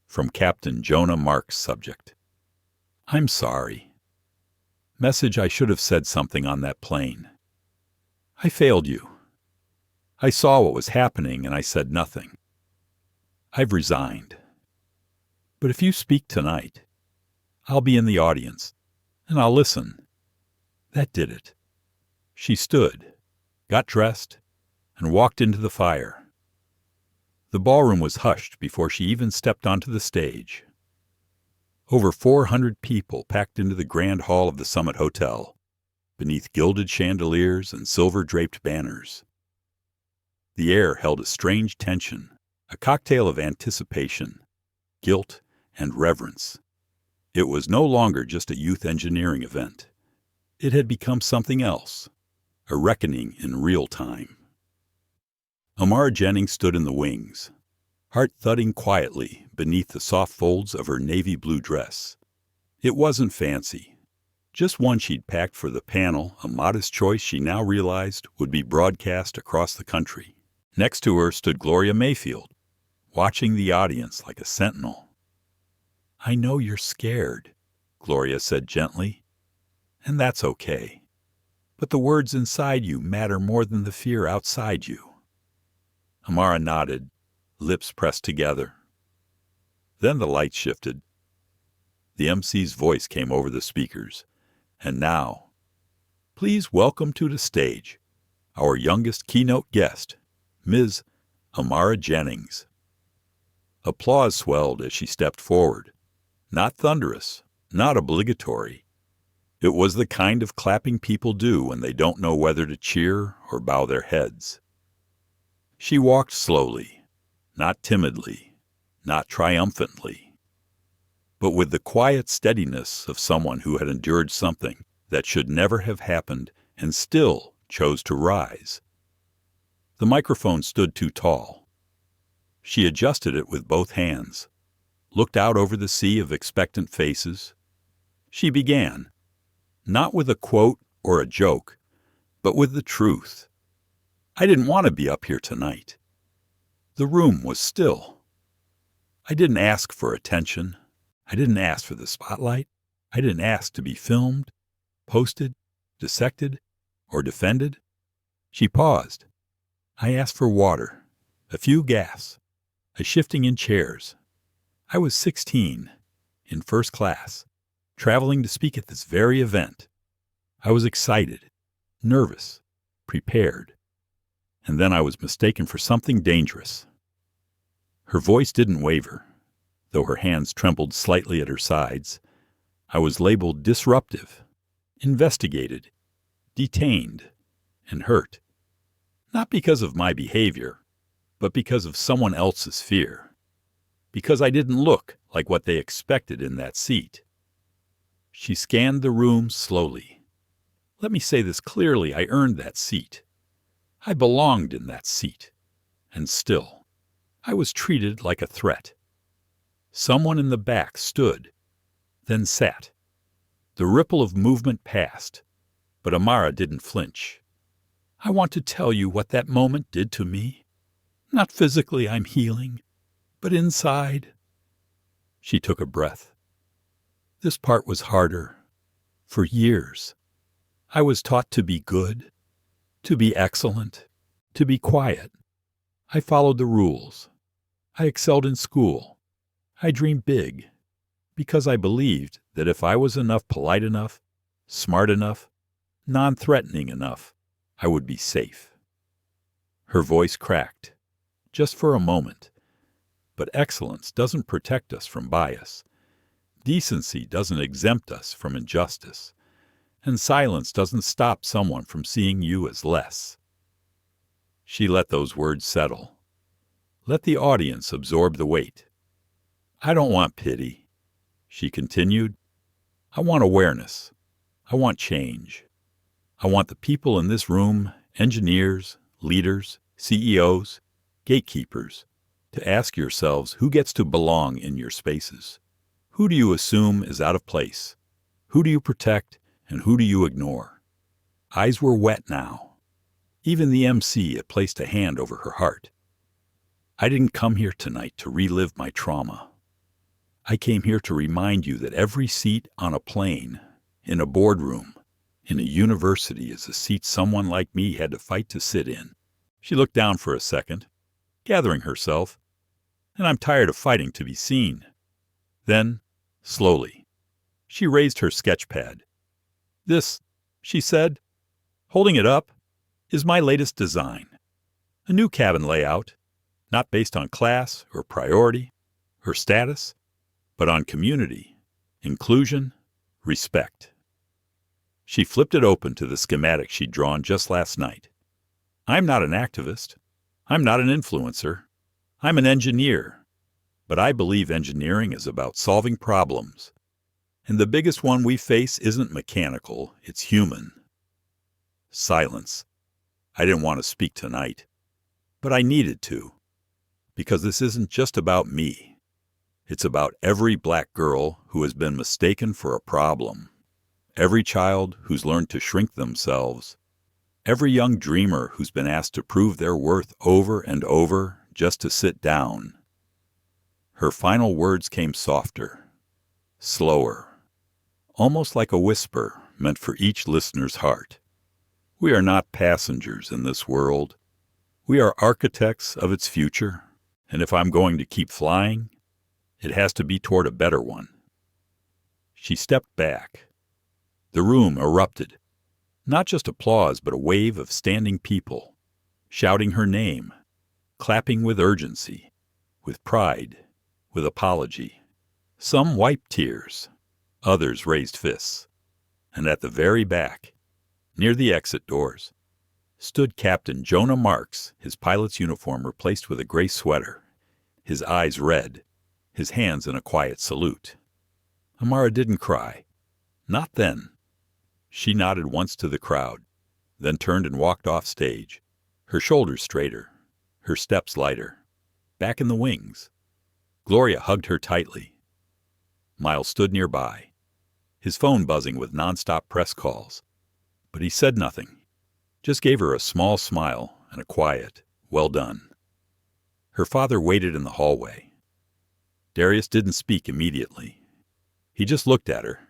From Captain Jonah Marks, subject, "I'm sorry. Message I should have said something on that plane. I failed you. I saw what was happening and I said nothing. I've resigned. But if you speak tonight, I'll be in the audience, and I'll listen." That did it. She stood, got dressed, and walked into the fire. The ballroom was hushed before she even stepped onto the stage. Over 400 people packed into the grand hall of the Summit Hotel, beneath gilded chandeliers and silver-draped banners. The air held a strange tension, a cocktail of anticipation, guilt, and reverence. It was no longer just a youth engineering event. It had become something else, a reckoning in real time. Amara Jennings stood in the wings, heart thudding quietly beneath the soft folds of her navy blue dress. It wasn't fancy, just one she'd packed for the panel, a modest choice she now realized would be broadcast across the country. Next to her stood Gloria Mayfield, watching the audience like a sentinel. "I know you're scared," Gloria said gently, "and that's okay. But the words inside you matter more than the fear outside you." Amara nodded, lips pressed together. Then the lights shifted. The MC's voice came over the speakers. "And now, please welcome to the stage our youngest keynote guest, Ms. Amara Jennings." Applause swelled as she stepped forward. Not thunderous, not obligatory. It was the kind of clapping people do when they don't know whether to cheer or bow their heads. She walked slowly, not timidly, not triumphantly, but with the quiet steadiness of someone who had endured something that should never have happened and still chose to rise. The microphone stood too tall. She adjusted it with both hands, looked out over the sea of expectant faces. She began, not with a quote or a joke, but with the truth. "I didn't want to be up here tonight." The room was still. "I didn't ask for attention. I didn't ask for the spotlight. I didn't ask to be filmed, posted, dissected, or defended." She paused. "I asked for water, a few gasps, a shifting in chairs. I was 16, in first class, traveling to speak at this very event. I was excited, nervous, prepared. And then I was mistaken for something dangerous." Her voice didn't waver, though her hands trembled slightly at her sides. "I was labeled disruptive, investigated, detained, and hurt. Not because of my behavior, but because of someone else's fear. Because I didn't look like what they expected in that seat." She scanned the room slowly. "Let me say this clearly, I earned that seat. I belonged in that seat. And still, I was treated like a threat. Someone in the back stood, then sat. The ripple of movement passed, but Amara didn't flinch. I want to tell you what that moment did to me. Not physically, I'm healing, but inside." She took a breath. "This part was harder. For years, I was taught to be good, to be excellent, to be quiet. I followed the rules. I excelled in school. I dreamed big, because I believed that if I was polite enough, smart enough, non-threatening enough, I would be safe." Her voice cracked, just for a moment. But excellence doesn't protect us from bias. Decency doesn't exempt us from injustice. And silence doesn't stop someone from seeing you as less. She let those words settle. Let the audience absorb the weight. "I don't want pity," she continued. "I want awareness. I want change. I want the people in this room, engineers, leaders, CEOs, gatekeepers, to ask yourselves who gets to belong in your spaces. Who do you assume is out of place? Who do you protect and who do you ignore?" Eyes were wet now. Even the MC had placed a hand over her heart. "I didn't come here tonight to relive my trauma. I came here to remind you that every seat on a plane, in a boardroom, in a university is a seat someone like me had to fight to sit in." She looked down for a second, gathering herself. "And I'm tired of fighting to be seen." Then, slowly, She raised her sketch pad. "This," she said, holding it up, "is my latest design. A new cabin layout, not based on class or priority or status, but on community, inclusion, respect." She flipped it open to the schematic she'd drawn just last night. "I'm not an activist. I'm not an influencer. I'm an engineer. But I believe engineering is about solving problems. And the biggest one we face isn't mechanical, it's human." Silence. I didn't want to speak tonight, but I needed to. Because this isn't just about me. It's about every black girl who has been mistaken for a problem. Every child who's learned to shrink themselves. Every young dreamer who's been asked to prove their worth over and over just to sit down. Her final words came softer, slower, almost like a whisper meant for each listener's heart. We are not passengers in this world. We are architects of its future, and if I'm going to keep flying, it has to be toward a better one. She stepped back. The room erupted. Not just applause, but a wave of standing people, shouting her name, clapping with urgency, with pride, with apology. Some wiped tears, others raised fists. And at the very back, near the exit doors, stood Captain Jonah Marks, his pilot's uniform replaced with a gray sweater, his eyes red, his hands in a quiet salute. Amara didn't cry. Not then. She nodded once to the crowd, then turned and walked off stage, her shoulders straighter, her steps lighter, back in the wings. Gloria hugged her tightly. Miles stood nearby, his phone buzzing with nonstop press calls. But he said nothing, just gave her a small smile and a quiet, "Well done." Her father waited in the hallway. Darius didn't speak immediately. He just looked at her,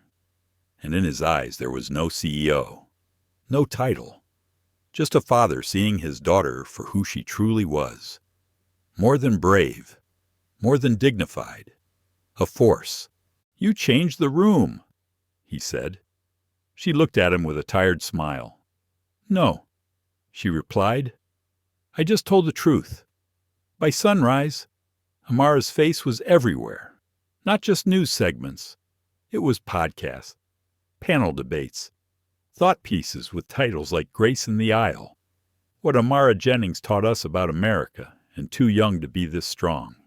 and in his eyes there was no CEO, no title, just a father seeing his daughter for who she truly was. More than brave, more than dignified, a force. "You changed the room," he said. She looked at him with a tired smile. "No," she replied. "I just told the truth. By sunrise, Amara's face was everywhere. Not just news segments. It was podcasts, panel debates, thought pieces with titles like Grace in the Aisle, What Amara Jennings Taught Us About America, and Too Young to Be This Strong."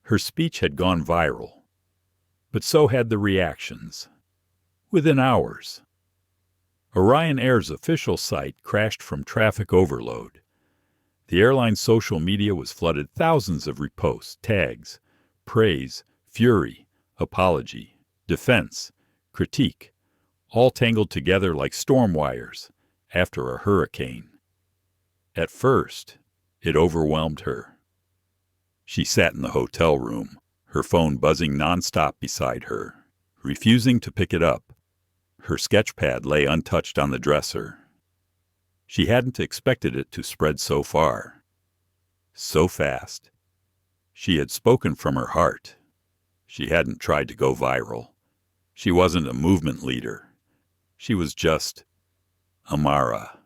Her speech had gone viral, but so had the reactions. Within hours, Orion Air's official site crashed from traffic overload. The airline's social media was flooded, thousands of reposts, tags, praise, fury, apology, defense, critique, all tangled together like storm wires after a hurricane. At first, it overwhelmed her. She sat in the hotel room, her phone buzzing nonstop beside her, refusing to pick it up. Her sketch pad lay untouched on the dresser. She hadn't expected it to spread so far, so fast. She had spoken from her heart. She hadn't tried to go viral. She wasn't a movement leader. She was just Amara.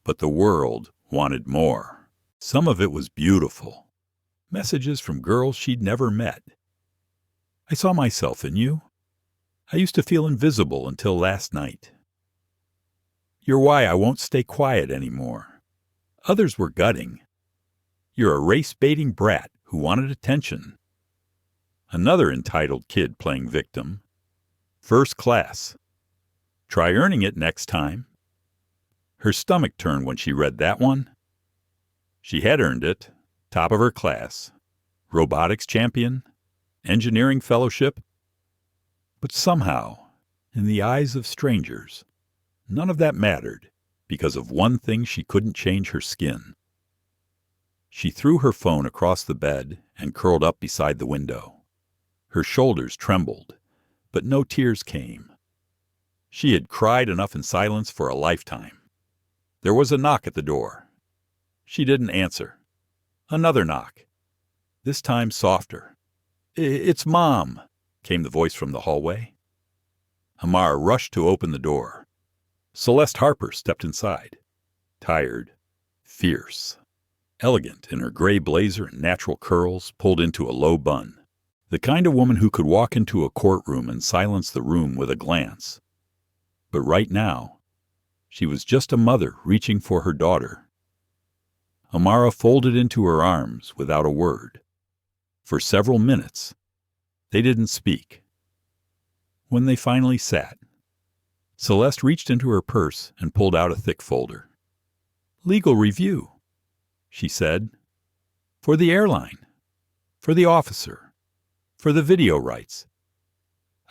But the world wanted more. Some of it was beautiful. Messages from girls she'd never met. "I saw myself in you. I used to feel invisible until last night. You're why I won't stay quiet anymore." Others were gutting. "You're a race-baiting brat who wanted attention." Another entitled kid playing victim. "First class. Try earning it next time." Her stomach turned when she read that one. She had earned it, top of her class, robotics champion, engineering fellowship. But somehow, in the eyes of strangers, none of that mattered because of one thing: she couldn't change her skin. She threw her phone across the bed and curled up beside the window. Her shoulders trembled, but no tears came. She had cried enough in silence for a lifetime. There was a knock at the door. She didn't answer. Another knock, this time softer. "It's Mom," came the voice from the hallway. Amara rushed to open the door. Celeste Harper stepped inside, tired, fierce, elegant in her gray blazer and natural curls pulled into a low bun. The kind of woman who could walk into a courtroom and silence the room with a glance. But right now, she was just a mother reaching for her daughter. Amara folded into her arms without a word. For several minutes, they didn't speak. When they finally sat, Celeste reached into her purse and pulled out a thick folder. "Legal review," she said. "For the airline. For the officer. For the video rights.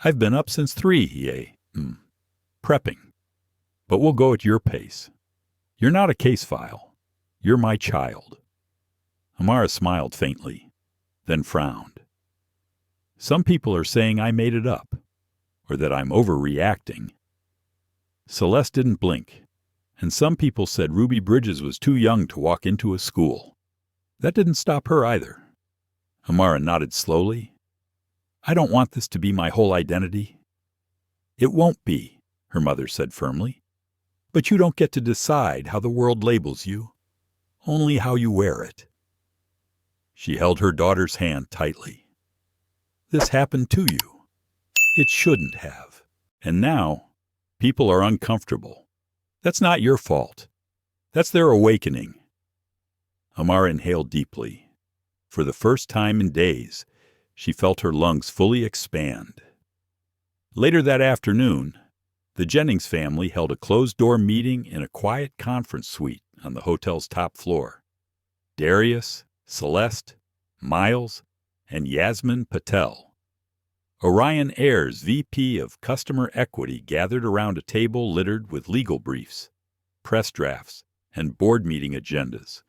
I've been up since 3, prepping. But we'll go at your pace. You're not a case file. You're my child." Amara smiled faintly, then frowned. "Some people are saying I made it up, or that I'm overreacting." Celeste didn't blink, and some people said Ruby Bridges was too young to walk into a school. That didn't stop her either. Amara nodded slowly. "I don't want this to be my whole identity." "It won't be," her mother said firmly. "But you don't get to decide how the world labels you, only how you wear it." She held her daughter's hand tightly. "This happened to you. It shouldn't have. And now, people are uncomfortable. That's not your fault. That's their awakening." Amara inhaled deeply. For the first time in days, she felt her lungs fully expand. Later that afternoon, the Jennings family held a closed-door meeting in a quiet conference suite on the hotel's top floor. Darius, Celeste, Miles, and Yasmin Patel. Orion Air's VP of Customer Equity gathered around a table littered with legal briefs, press drafts, and board meeting agendas.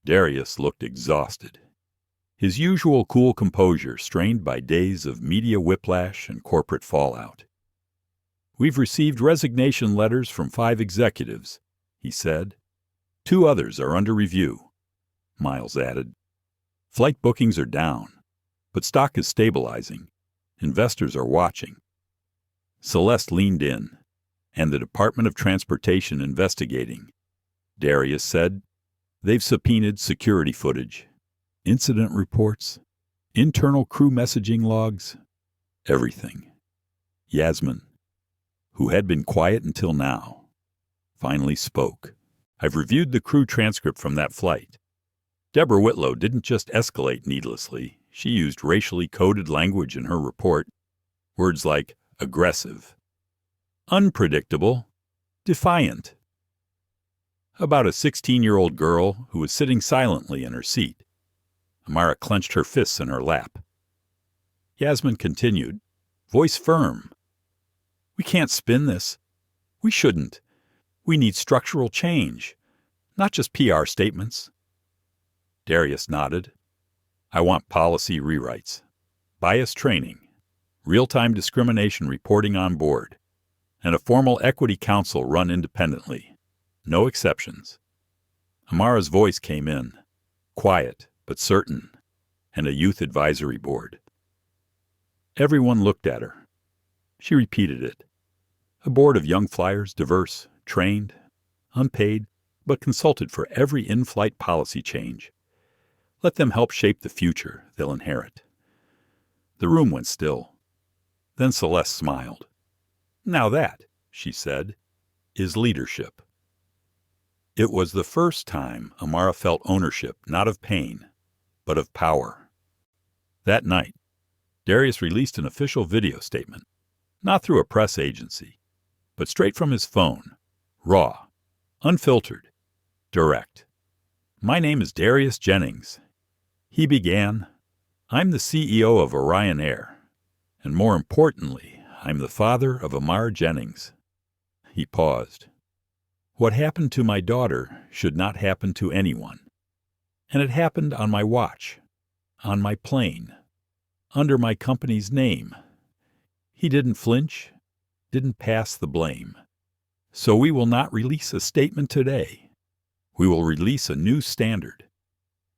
Darius looked exhausted, his usual cool composure strained by days of media whiplash and corporate fallout. "We've received resignation letters from 5 executives," he said. "2 others are under review," Miles added. "Flight bookings are down, but stock is stabilizing. Investors are watching." Celeste leaned in, "And the Department of Transportation investigating," Darius said. "They've subpoenaed security footage, incident reports, internal crew messaging logs, everything." Yasmin, who had been quiet until now, finally spoke. "I've reviewed the crew transcript from that flight. Deborah Whitlow didn't just escalate needlessly. She used racially coded language in her report. Words like aggressive, unpredictable, defiant. About a 16-year-old girl who was sitting silently in her seat." Amara clenched her fists in her lap. Yasmin continued, voice firm. "We can't spin this. We shouldn't. We need structural change, not just PR statements." Darius nodded. "I want policy rewrites, bias training, real-time discrimination reporting on board, and a formal equity council run independently. No exceptions." Amara's voice came in, quiet but certain, and a youth advisory board. Everyone looked at her. She repeated it. A board of young flyers, diverse, trained, unpaid, but consulted for every in-flight policy change. Let them help shape the future they'll inherit. The room went still. Then Celeste smiled. "Now that," she said, "is leadership." It was the first time Amara felt ownership not of pain, but of power. That night, Darius released an official video statement, not through a press agency, but straight from his phone, raw, unfiltered, direct. "My name is Darius Jennings," he began. "I'm the CEO of Orion Air, and more importantly, I'm the father of Amara Jennings." He paused. "What happened to my daughter should not happen to anyone. And it happened on my watch, on my plane, under my company's name." He didn't flinch, didn't pass the blame. "So we will not release a statement today. We will release a new standard."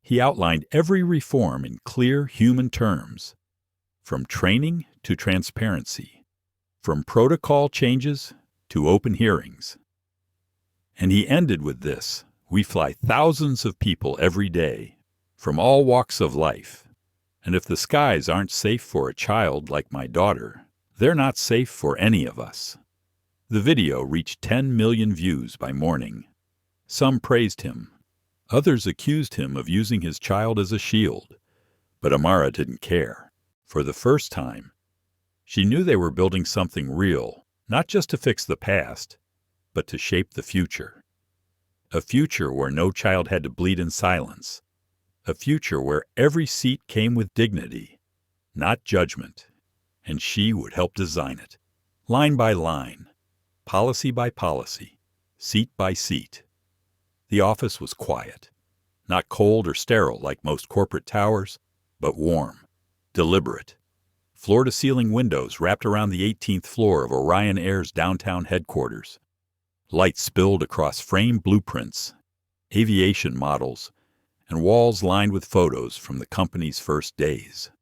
He outlined every reform in clear human terms, from training to transparency, from protocol changes to open hearings. And he ended with this: we fly thousands of people every day, from all walks of life. And if the skies aren't safe for a child like my daughter, they're not safe for any of us. The video reached 10 million views by morning. Some praised him. Others accused him of using his child as a shield. But Amara didn't care. For the first time, she knew they were building something real, not just to fix the past, but to shape the future. A future where no child had to bleed in silence. A future where every seat came with dignity, not judgment, and she would help design it, line by line, policy by policy, seat by seat. The office was quiet, not cold or sterile like most corporate towers, but warm, deliberate. Floor-to-ceiling windows wrapped around the 18th floor of Orion Air's downtown headquarters. Lights spilled across framed blueprints, aviation models, and walls lined with photos from the company's first days.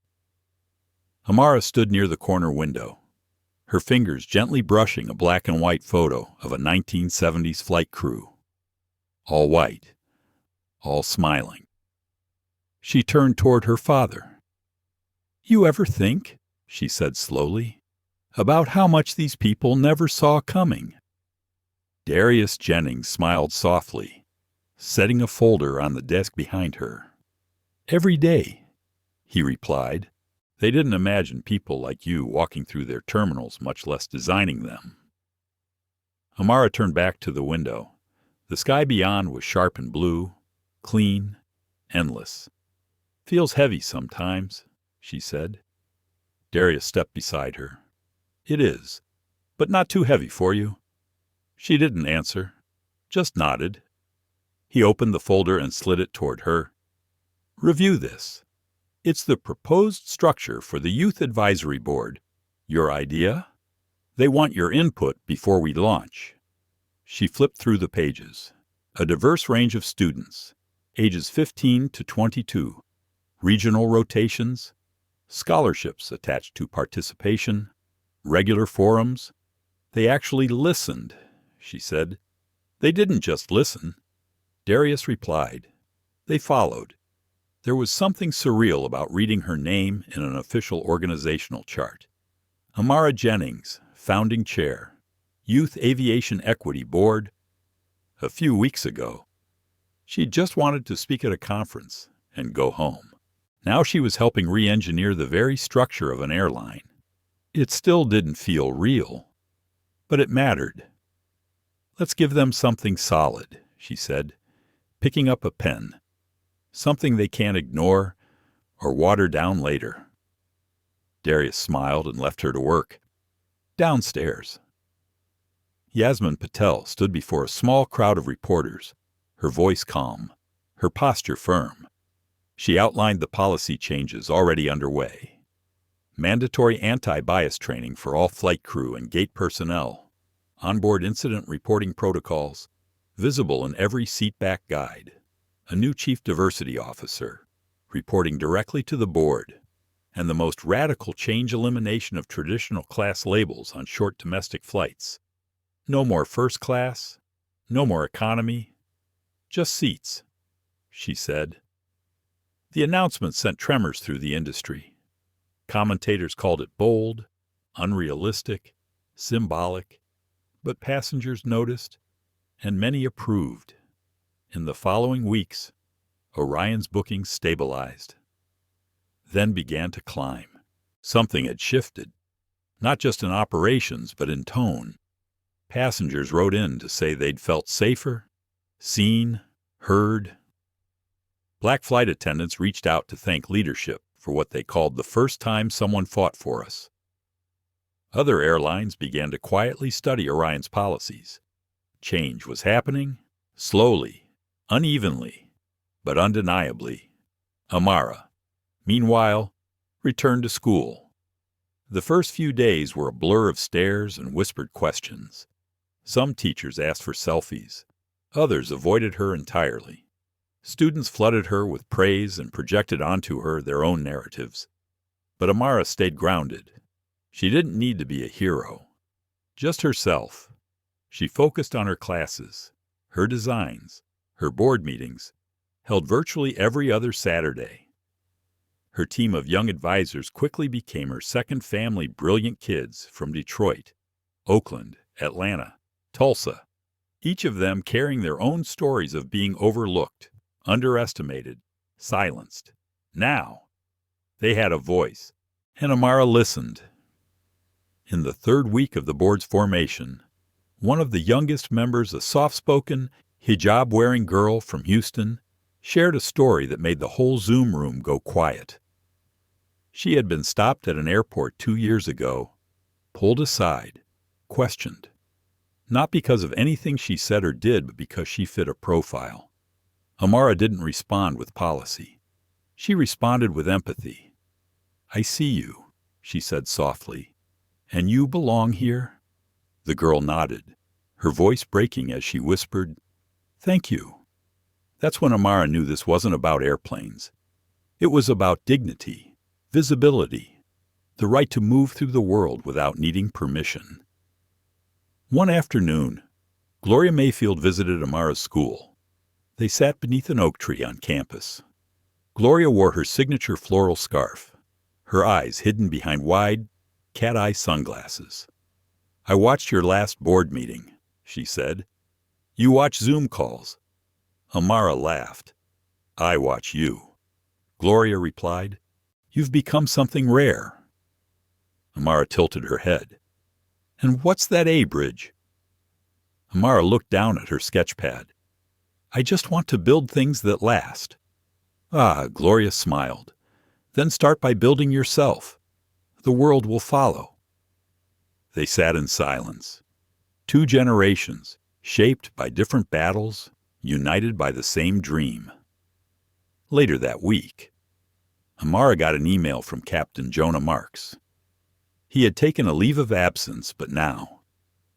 Amara stood near the corner window, her fingers gently brushing a black and white photo of a 1970s flight crew. All white, all smiling. She turned toward her father. "You ever think," she said slowly, "about how much these people never saw coming?" Darius Jennings smiled softly, setting a folder on the desk behind her. "Every day," he replied. "They didn't imagine people like you walking through their terminals, much less designing them." Amara turned back to the window. The sky beyond was sharp and blue, clean, endless. "Feels heavy sometimes," she said. Darius stepped beside her. "It is, but not too heavy for you." She didn't answer, just nodded. He opened the folder and slid it toward her. "Review this. It's the proposed structure for the Youth Advisory Board. Your idea? They want your input before we launch." She flipped through the pages. A diverse range of students, ages 15 to 22, regional rotations, scholarships attached to participation, regular forums. "They actually listened," she said. "They didn't just listen." Darius replied. "They followed." There was something surreal about reading her name in an official organizational chart. Amara Jennings, founding chair, Youth Aviation Equity Board. A few weeks ago, she'd just wanted to speak at a conference and go home. Now she was helping re-engineer the very structure of an airline. It still didn't feel real, but it mattered. "Let's give them something solid," she said, picking up a pen. "Something they can't ignore or water down later." Darius smiled and left her to work. Downstairs, Yasmin Patel stood before a small crowd of reporters, her voice calm, her posture firm. She outlined the policy changes already underway. Mandatory anti-bias training for all flight crew and gate personnel, onboard incident reporting protocols, visible in every seatback guide, a new chief diversity officer, reporting directly to the board, and the most radical change: elimination of traditional class labels on short domestic flights. No more first class, no more economy, just seats, she said. The announcement sent tremors through the industry. Commentators called it bold, unrealistic, symbolic, but passengers noticed, and many approved. In the following weeks, Orion's bookings stabilized, then began to climb. Something had shifted, not just in operations, but in tone. Passengers wrote in to say they'd felt safer, seen, heard. Black flight attendants reached out to thank leadership for what they called the first time someone fought for us. Other airlines began to quietly study Orion's policies. Change was happening, slowly, unevenly, but undeniably. Amara, meanwhile, returned to school. The first few days were a blur of stares and whispered questions. Some teachers asked for selfies. Others avoided her entirely. Students flooded her with praise and projected onto her their own narratives. But Amara stayed grounded. She didn't need to be a hero. Just herself. She focused on her classes, her designs, her board meetings, held virtually every other Saturday. Her team of young advisors quickly became her second family, brilliant kids from Detroit, Oakland, Atlanta, Tulsa, each of them carrying their own stories of being overlooked, underestimated, silenced. Now, they had a voice, and Amara listened. In the third week of the board's formation, one of the youngest members, a soft-spoken, hijab-wearing girl from Houston, shared a story that made the whole Zoom room go quiet. She had been stopped at an airport 2 years ago, pulled aside, questioned. Not because of anything she said or did, but because she fit a profile. Amara didn't respond with policy. She responded with empathy. "I see you," she said softly. "And you belong here?" The girl nodded, her voice breaking as she whispered, "Thank you." That's when Amara knew this wasn't about airplanes. It was about dignity, visibility, the right to move through the world without needing permission. One afternoon, Gloria Mayfield visited Amara's school. They sat beneath an oak tree on campus. Gloria wore her signature floral scarf, her eyes hidden behind wide, cat-eye sunglasses. "I watched your last board meeting," she said. "You watch Zoom calls." Amara laughed. "I watch you," Gloria replied. "You've become something rare." Amara tilted her head. "And what's that A bridge?" Amara looked down at her sketchpad. "I just want to build things that last." "Ah," Gloria smiled. "Then start by building yourself. The world will follow." They sat in silence. 2 generations, shaped by different battles, united by the same dream. Later that week, Amara got an email from Captain Jonah Marks. He had taken a leave of absence, but now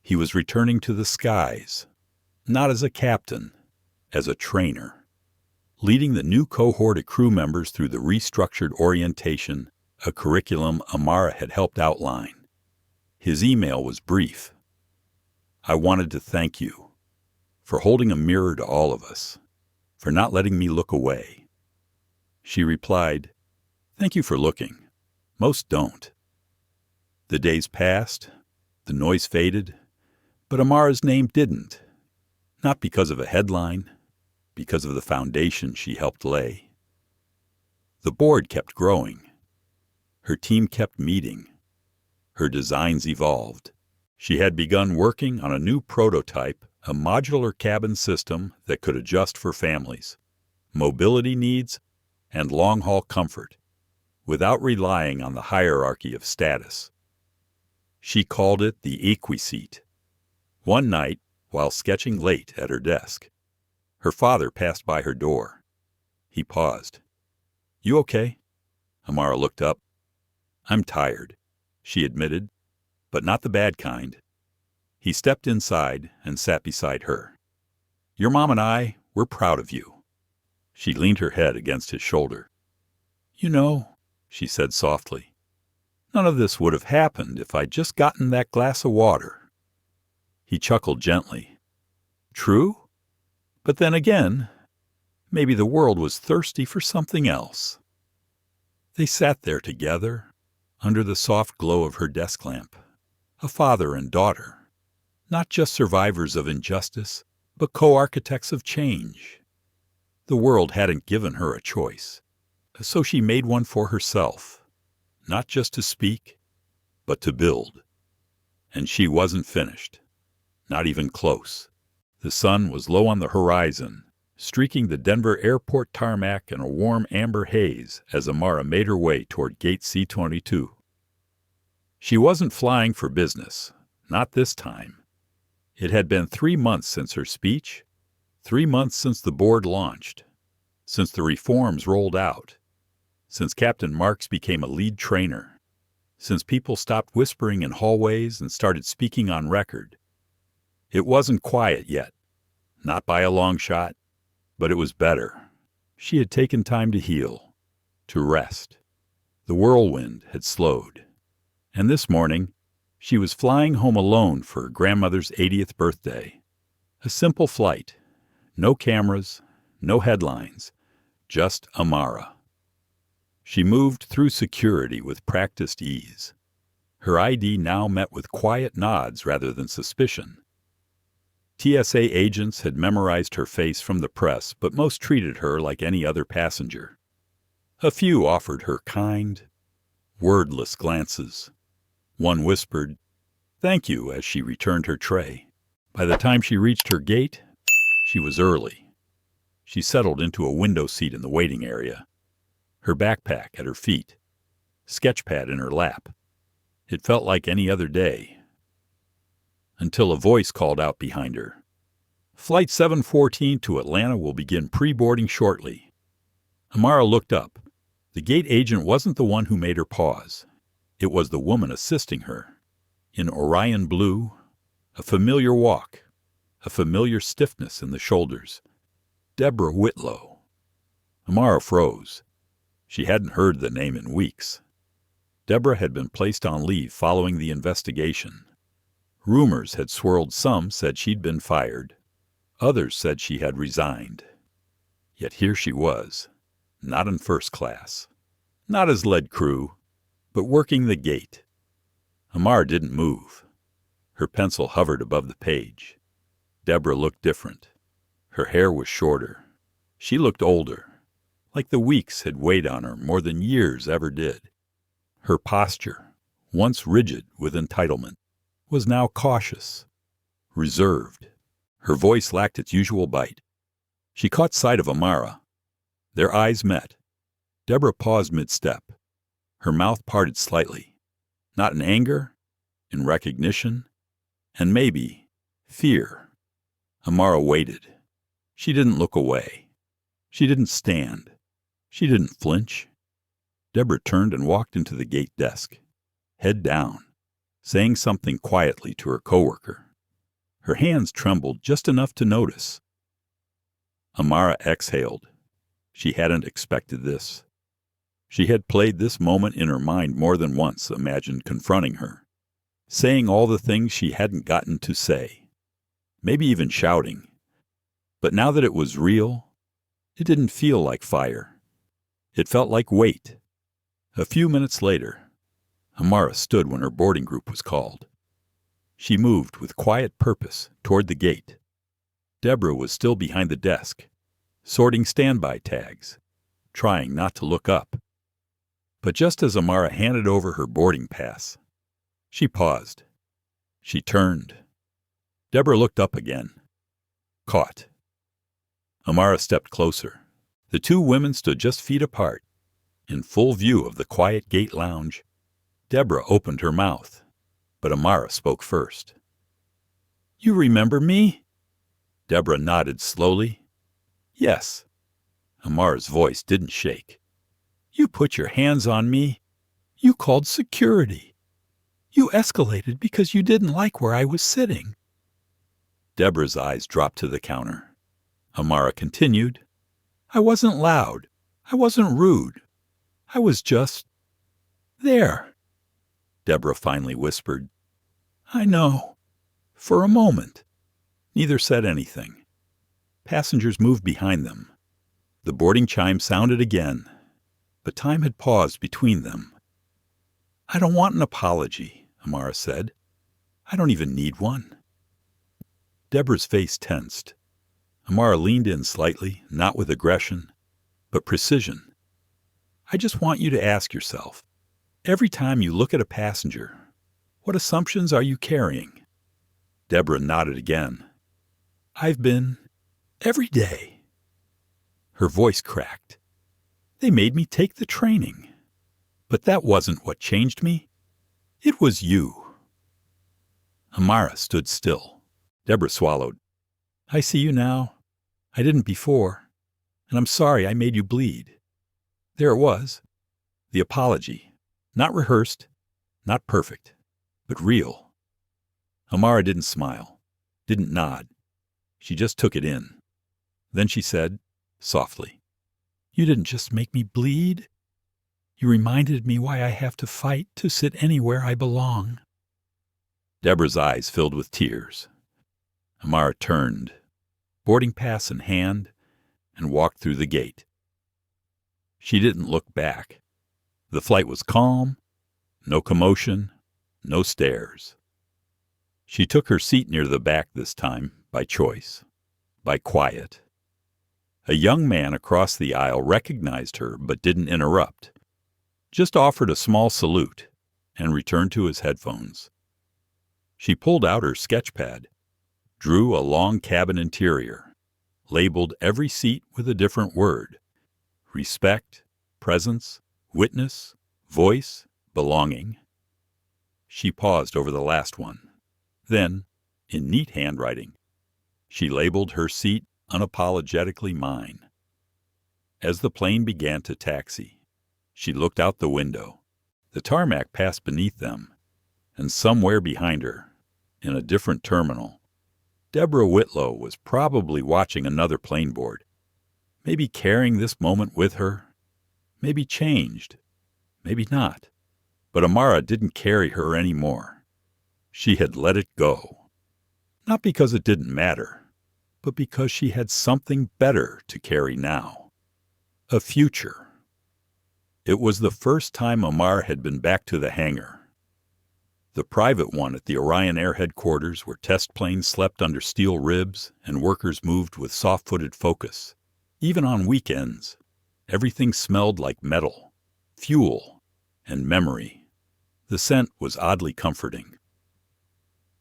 he was returning to the skies, not as a captain, as a trainer, leading the new cohort of crew members through the restructured orientation, a curriculum Amara had helped outline. His email was brief. "I wanted to thank you for holding a mirror to all of us, for not letting me look away." She replied, "Thank you for looking. Most don't." The days passed, the noise faded, but Amara's name didn't. Not because of a headline, because of the foundation she helped lay. The board kept growing. Her team kept meeting. Her designs evolved. She had begun working on a new prototype, a modular cabin system that could adjust for families, mobility needs, and long-haul comfort, without relying on the hierarchy of status. She called it the Equiseat. One night, while sketching late at her desk, her father passed by her door. He paused. "You okay?" Amara looked up. "I'm tired," she admitted, "but not the bad kind." He stepped inside and sat beside her. "Your mom and we're proud of you." She leaned her head against his shoulder. "You know," she said softly, "none of this would have happened if I'd just gotten that glass of water." He chuckled gently. "True? But then again, maybe the world was thirsty for something else." They sat there together, under the soft glow of her desk lamp, a father and daughter, not just survivors of injustice, but co-architects of change. The world hadn't given her a choice, so she made one for herself, not just to speak, but to build. And she wasn't finished, not even close. The sun was low on the horizon, streaking the Denver airport tarmac in a warm amber haze as Amara made her way toward Gate C-22. She wasn't flying for business, not this time. It had been 3 months since her speech, 3 months since the board launched, since the reforms rolled out, since Captain Marks became a lead trainer, since people stopped whispering in hallways and started speaking on record. It wasn't quiet yet, not by a long shot, but it was better. She had taken time to heal, to rest. The whirlwind had slowed. And this morning, She was flying home alone for her grandmother's 80th birthday. A simple flight. No cameras, no headlines, just Amara. She moved through security with practiced ease. Her ID now met with quiet nods rather than suspicion. TSA agents had memorized her face from the press, but most treated her like any other passenger. A few offered her kind, wordless glances. One whispered, "Thank you," as she returned her tray. By the time she reached her gate, she was early. She settled into a window seat in the waiting area, her backpack at her feet, sketchpad in her lap. It felt like any other day, until a voice called out behind her. "Flight 714 to Atlanta will begin pre-boarding shortly." Amara looked up. The gate agent wasn't the one who made her pause. It was the woman assisting her. In Orion blue, a familiar walk, a familiar stiffness in the shoulders. Deborah Whitlow. Amara froze. She hadn't heard the name in weeks. Deborah had been placed on leave following the investigation. Rumors had swirled. Some said she'd been fired. Others said she had resigned. Yet here she was, not in first class, not as lead crew, but working the gate. Amara didn't move. Her pencil hovered above the page. Deborah looked different. Her hair was shorter. She looked older, like the weeks had weighed on her more than years ever did. Her posture, once rigid with entitlement, was now cautious, reserved. Her voice lacked its usual bite. She caught sight of Amara. Their eyes met. Deborah paused mid-step. Her mouth parted slightly, not in anger, in recognition, and maybe fear. Amara waited. She didn't look away. She didn't stand. She didn't flinch. Deborah turned and walked into the gate desk, head down, saying something quietly to her coworker. Her hands trembled just enough to notice. Amara exhaled. She hadn't expected this. She had played this moment in her mind more than once, imagined confronting her, saying all the things she hadn't gotten to say, maybe even shouting. But now that it was real, it didn't feel like fire. It felt like weight. A few minutes later, Amara stood when her boarding group was called. She moved with quiet purpose toward the gate. Deborah was still behind the desk, sorting standby tags, trying not to look up. But just as Amara handed over her boarding pass, she paused. She turned. Deborah looked up again. Caught. Amara stepped closer. The two women stood just feet apart, in full view of the quiet gate lounge. Deborah opened her mouth, but Amara spoke first. "You remember me?" Deborah nodded slowly. "Yes." Amara's voice didn't shake. "You put your hands on me. You called security. You escalated because you didn't like where I was sitting." Deborah's eyes dropped to the counter. Amara continued, "I wasn't loud. I wasn't rude. I was just there." Deborah finally whispered, "I know." For a moment, neither said anything. Passengers moved behind them. The boarding chime sounded again, but time had paused between them. "I don't want an apology," Amara said. "I don't even need one." Deborah's face tensed. Amara leaned in slightly, not with aggression, but precision. "I just want you to ask yourself, every time you look at a passenger, what assumptions are you carrying?" Deborah nodded again. "I've been every day." Her voice cracked. "They made me take the training. But that wasn't what changed me. It was you." Amara stood still. Deborah swallowed. "I see you now. I didn't before. And I'm sorry I made you bleed." There it was. The apology. Not rehearsed, not perfect, but real. Amara didn't smile, didn't nod. She just took it in. Then she said, softly, "You didn't just make me bleed. You reminded me why I have to fight to sit anywhere I belong." Deborah's eyes filled with tears. Amara turned, boarding pass in hand, and walked through the gate. She didn't look back. The flight was calm, no commotion, no stares. She took her seat near the back this time, by choice, by quiet. A young man across the aisle recognized her but didn't interrupt, just offered a small salute and returned to his headphones. She pulled out her sketchpad, drew a long cabin interior, labeled every seat with a different word: respect, presence, witness, voice, belonging. She paused over the last one. Then, in neat handwriting, she labeled her seat unapologetically mine. As the plane began to taxi, she looked out the window. The tarmac passed beneath them, and somewhere behind her, in a different terminal, Deborah Whitlow was probably watching another plane board, maybe carrying this moment with her, maybe changed, maybe not. But Amara didn't carry her anymore. She had let it go. Not because it didn't matter, but because she had something better to carry now. A future. It was the first time Amara had been back to the hangar. The private one at the Orion Air headquarters, where test planes slept under steel ribs and workers moved with soft-footed focus. Even on weekends, everything smelled like metal, fuel, and memory. The scent was oddly comforting.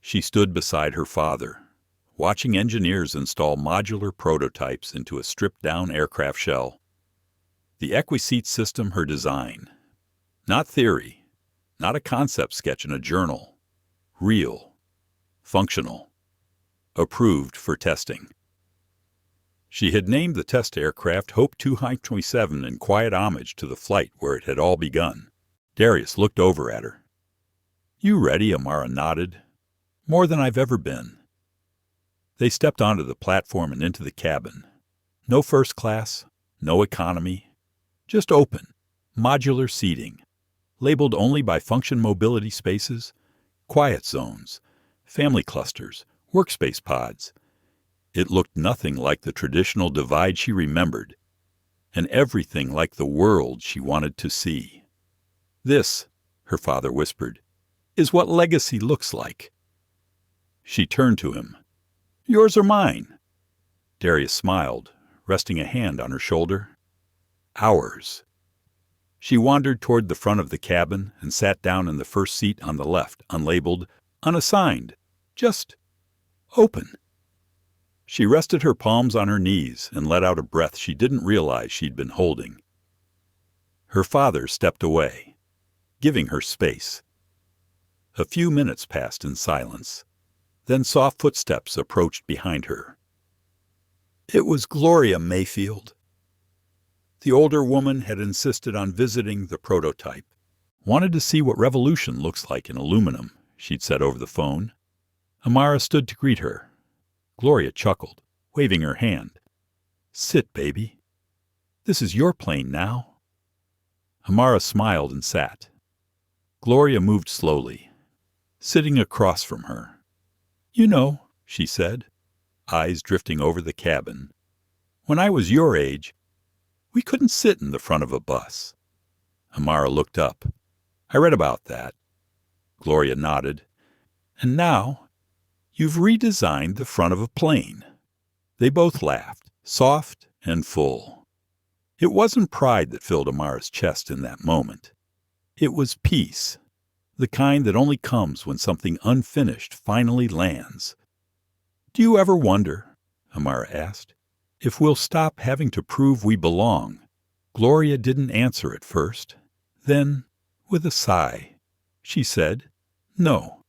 She stood beside her father, watching engineers install modular prototypes into a stripped-down aircraft shell. The Equiseat system her design. Not theory, not a concept sketch in a journal. Real, functional, approved for testing. She had named the test aircraft Hope 227 in quiet homage to the flight where it had all begun. Darius looked over at her. "You ready?" Amara nodded. "More than I've ever been." They stepped onto the platform and into the cabin. No first class, no economy, just open, modular seating, labeled only by function mobility spaces, quiet zones, family clusters, workspace pods. It looked nothing like the traditional divide she remembered, and everything like the world she wanted to see. "This," her father whispered, "is what legacy looks like." She turned to him. "Yours or mine?" Darius smiled, resting a hand on her shoulder. "Ours." She wandered toward the front of the cabin and sat down in the first seat on the left, unlabeled, unassigned, just open. She rested her palms on her knees and let out a breath she didn't realize she'd been holding. Her father stepped away, giving her space. A few minutes passed in silence. Then soft footsteps approached behind her. It was Gloria Mayfield. The older woman had insisted on visiting the prototype. "Wanted to see what revolution looks like in aluminum," she'd said over the phone. Amara stood to greet her. Gloria chuckled, waving her hand. "Sit, baby. This is your plane now." Amara smiled and sat. Gloria moved slowly, sitting across from her. "You know," she said, eyes drifting over the cabin, "when I was your age, we couldn't sit in the front of a bus." Amara looked up. "I read about that." Gloria nodded. "And now, you've redesigned the front of a plane." They both laughed, soft and full. It wasn't pride that filled Amara's chest in that moment. It was peace, the kind that only comes when something unfinished finally lands. "Do you ever wonder," Amara asked, "if we'll stop having to prove we belong?" Gloria didn't answer at first. Then, with a sigh, she said, "No,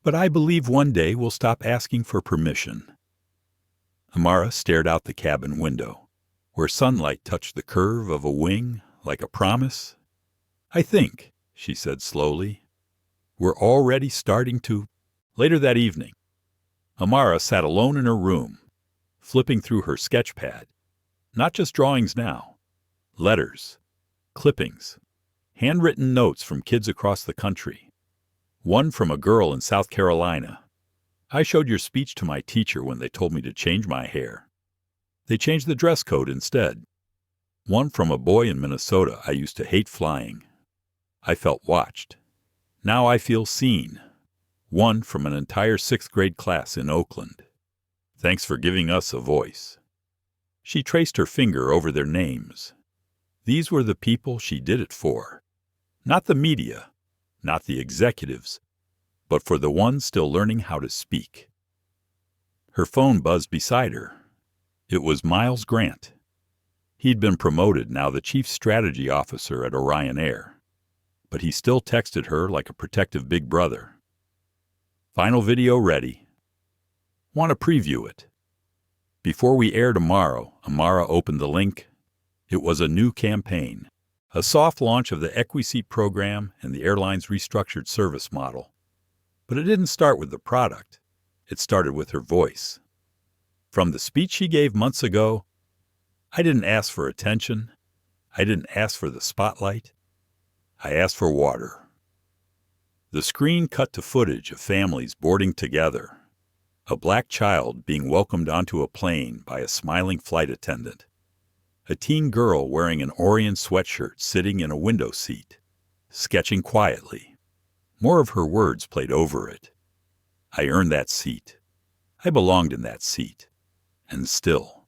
but I believe one day we'll stop asking for permission." Amara stared out the cabin window, where sunlight touched the curve of a wing like a promise. "I think," she said slowly, "we're already starting to—" Later that evening, Amara sat alone in her room, flipping through her sketch pad. Not just drawings now. Letters, clippings, handwritten notes from kids across the country. One from a girl in South Carolina. I showed your speech to my teacher when they told me to change my hair. They changed the dress code instead. One from a boy in Minnesota. I used to hate flying. I felt watched. Now I feel seen. One from an entire 6th grade class in Oakland. Thanks for giving us a voice. She traced her finger over their names. These were the people she did it for. Not the media, not the executives, but for the ones still learning how to speak. Her phone buzzed beside her. It was Miles Grant. He'd been promoted, now the chief strategy officer at Orion Air. But he still texted her like a protective big brother. Final video ready. Want to preview it? Before we air tomorrow, Amara opened the link. It was a new campaign, a soft launch of the EquiSeat program and the airline's restructured service model. But it didn't start with the product. It started with her voice. From the speech she gave months ago, I didn't ask for attention. I didn't ask for the spotlight. I asked for water. The screen cut to footage of families boarding together. A black child being welcomed onto a plane by a smiling flight attendant. A teen girl wearing an Orient sweatshirt sitting in a window seat, sketching quietly. More of her words played over it. I earned that seat. I belonged in that seat. And still,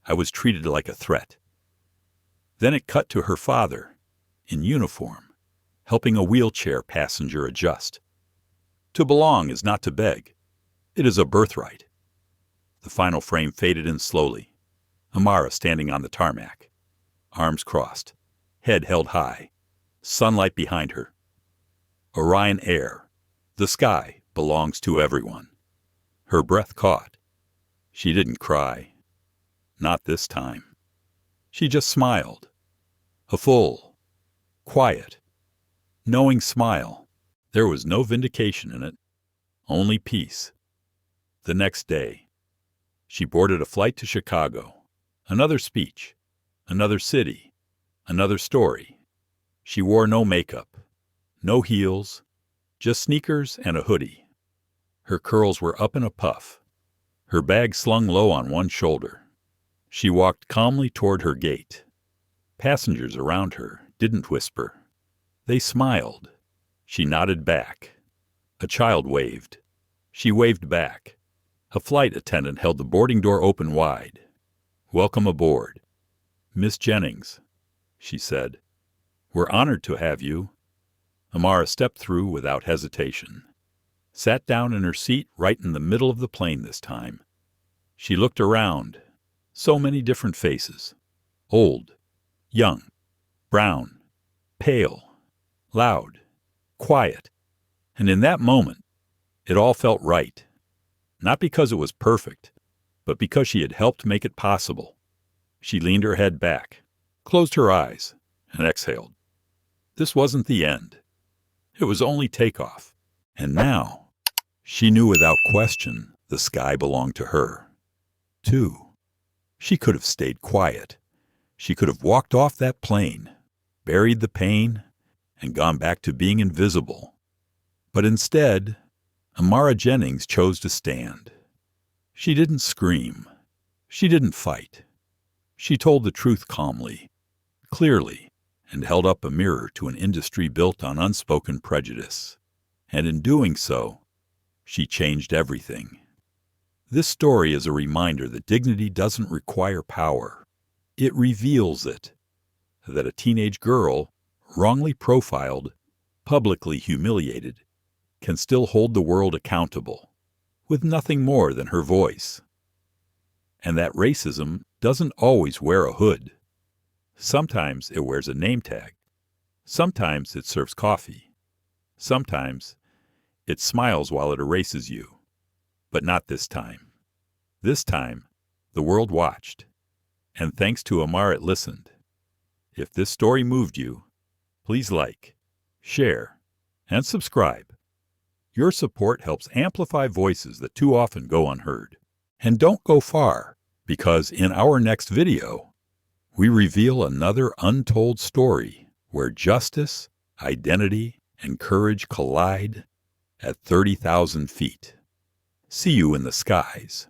I was treated like a threat. Then it cut to her father, in uniform, helping a wheelchair passenger adjust. To belong is not to beg. It is a birthright. The final frame faded in slowly. Amara standing on the tarmac, arms crossed, head held high, sunlight behind her. Orion Air, the sky belongs to everyone. Her breath caught. She didn't cry. Not this time. She just smiled. A full, quiet, knowing smile. There was no vindication in it, only peace. The next day, she boarded a flight to Chicago. Another speech, another city, another story. She wore no makeup, no heels, just sneakers and a hoodie. Her curls were up in a puff, her bag slung low on one shoulder. She walked calmly toward her gate. Passengers around her didn't whisper. They smiled. She nodded back. A child waved. She waved back. A flight attendant held the boarding door open wide. "Welcome aboard, Miss Jennings," she said. "We're honored to have you." Amara stepped through without hesitation. Sat down in her seat right in the middle of the plane this time. She looked around. So many different faces. Old, young, brown, pale, loud, quiet. And in that moment, it all felt right. Not because it was perfect, but because she had helped make it possible. She leaned her head back, closed her eyes, and exhaled. This wasn't the end. It was only takeoff. And now, she knew without question the sky belonged to her, too. She could have stayed quiet. She could have walked off that plane, buried the pain, and gone back to being invisible. But instead, Amara Jennings chose to stand. She didn't scream. She didn't fight. She told the truth calmly, clearly, and held up a mirror to an industry built on unspoken prejudice. And in doing so, she changed everything. This story is a reminder that dignity doesn't require power. It reveals it. That a teenage girl, wrongly profiled, publicly humiliated, can still hold the world accountable, with nothing more than her voice. And that racism doesn't always wear a hood. Sometimes it wears a name tag. Sometimes it serves coffee. Sometimes it smiles while it erases you. But not this time. This time, the world watched. And thanks to Amara, it listened. If this story moved you, please like, share, and subscribe. Your support helps amplify voices that too often go unheard. And don't go far, because in our next video, we reveal another untold story where justice, identity, and courage collide at 30,000 feet. See you in the skies.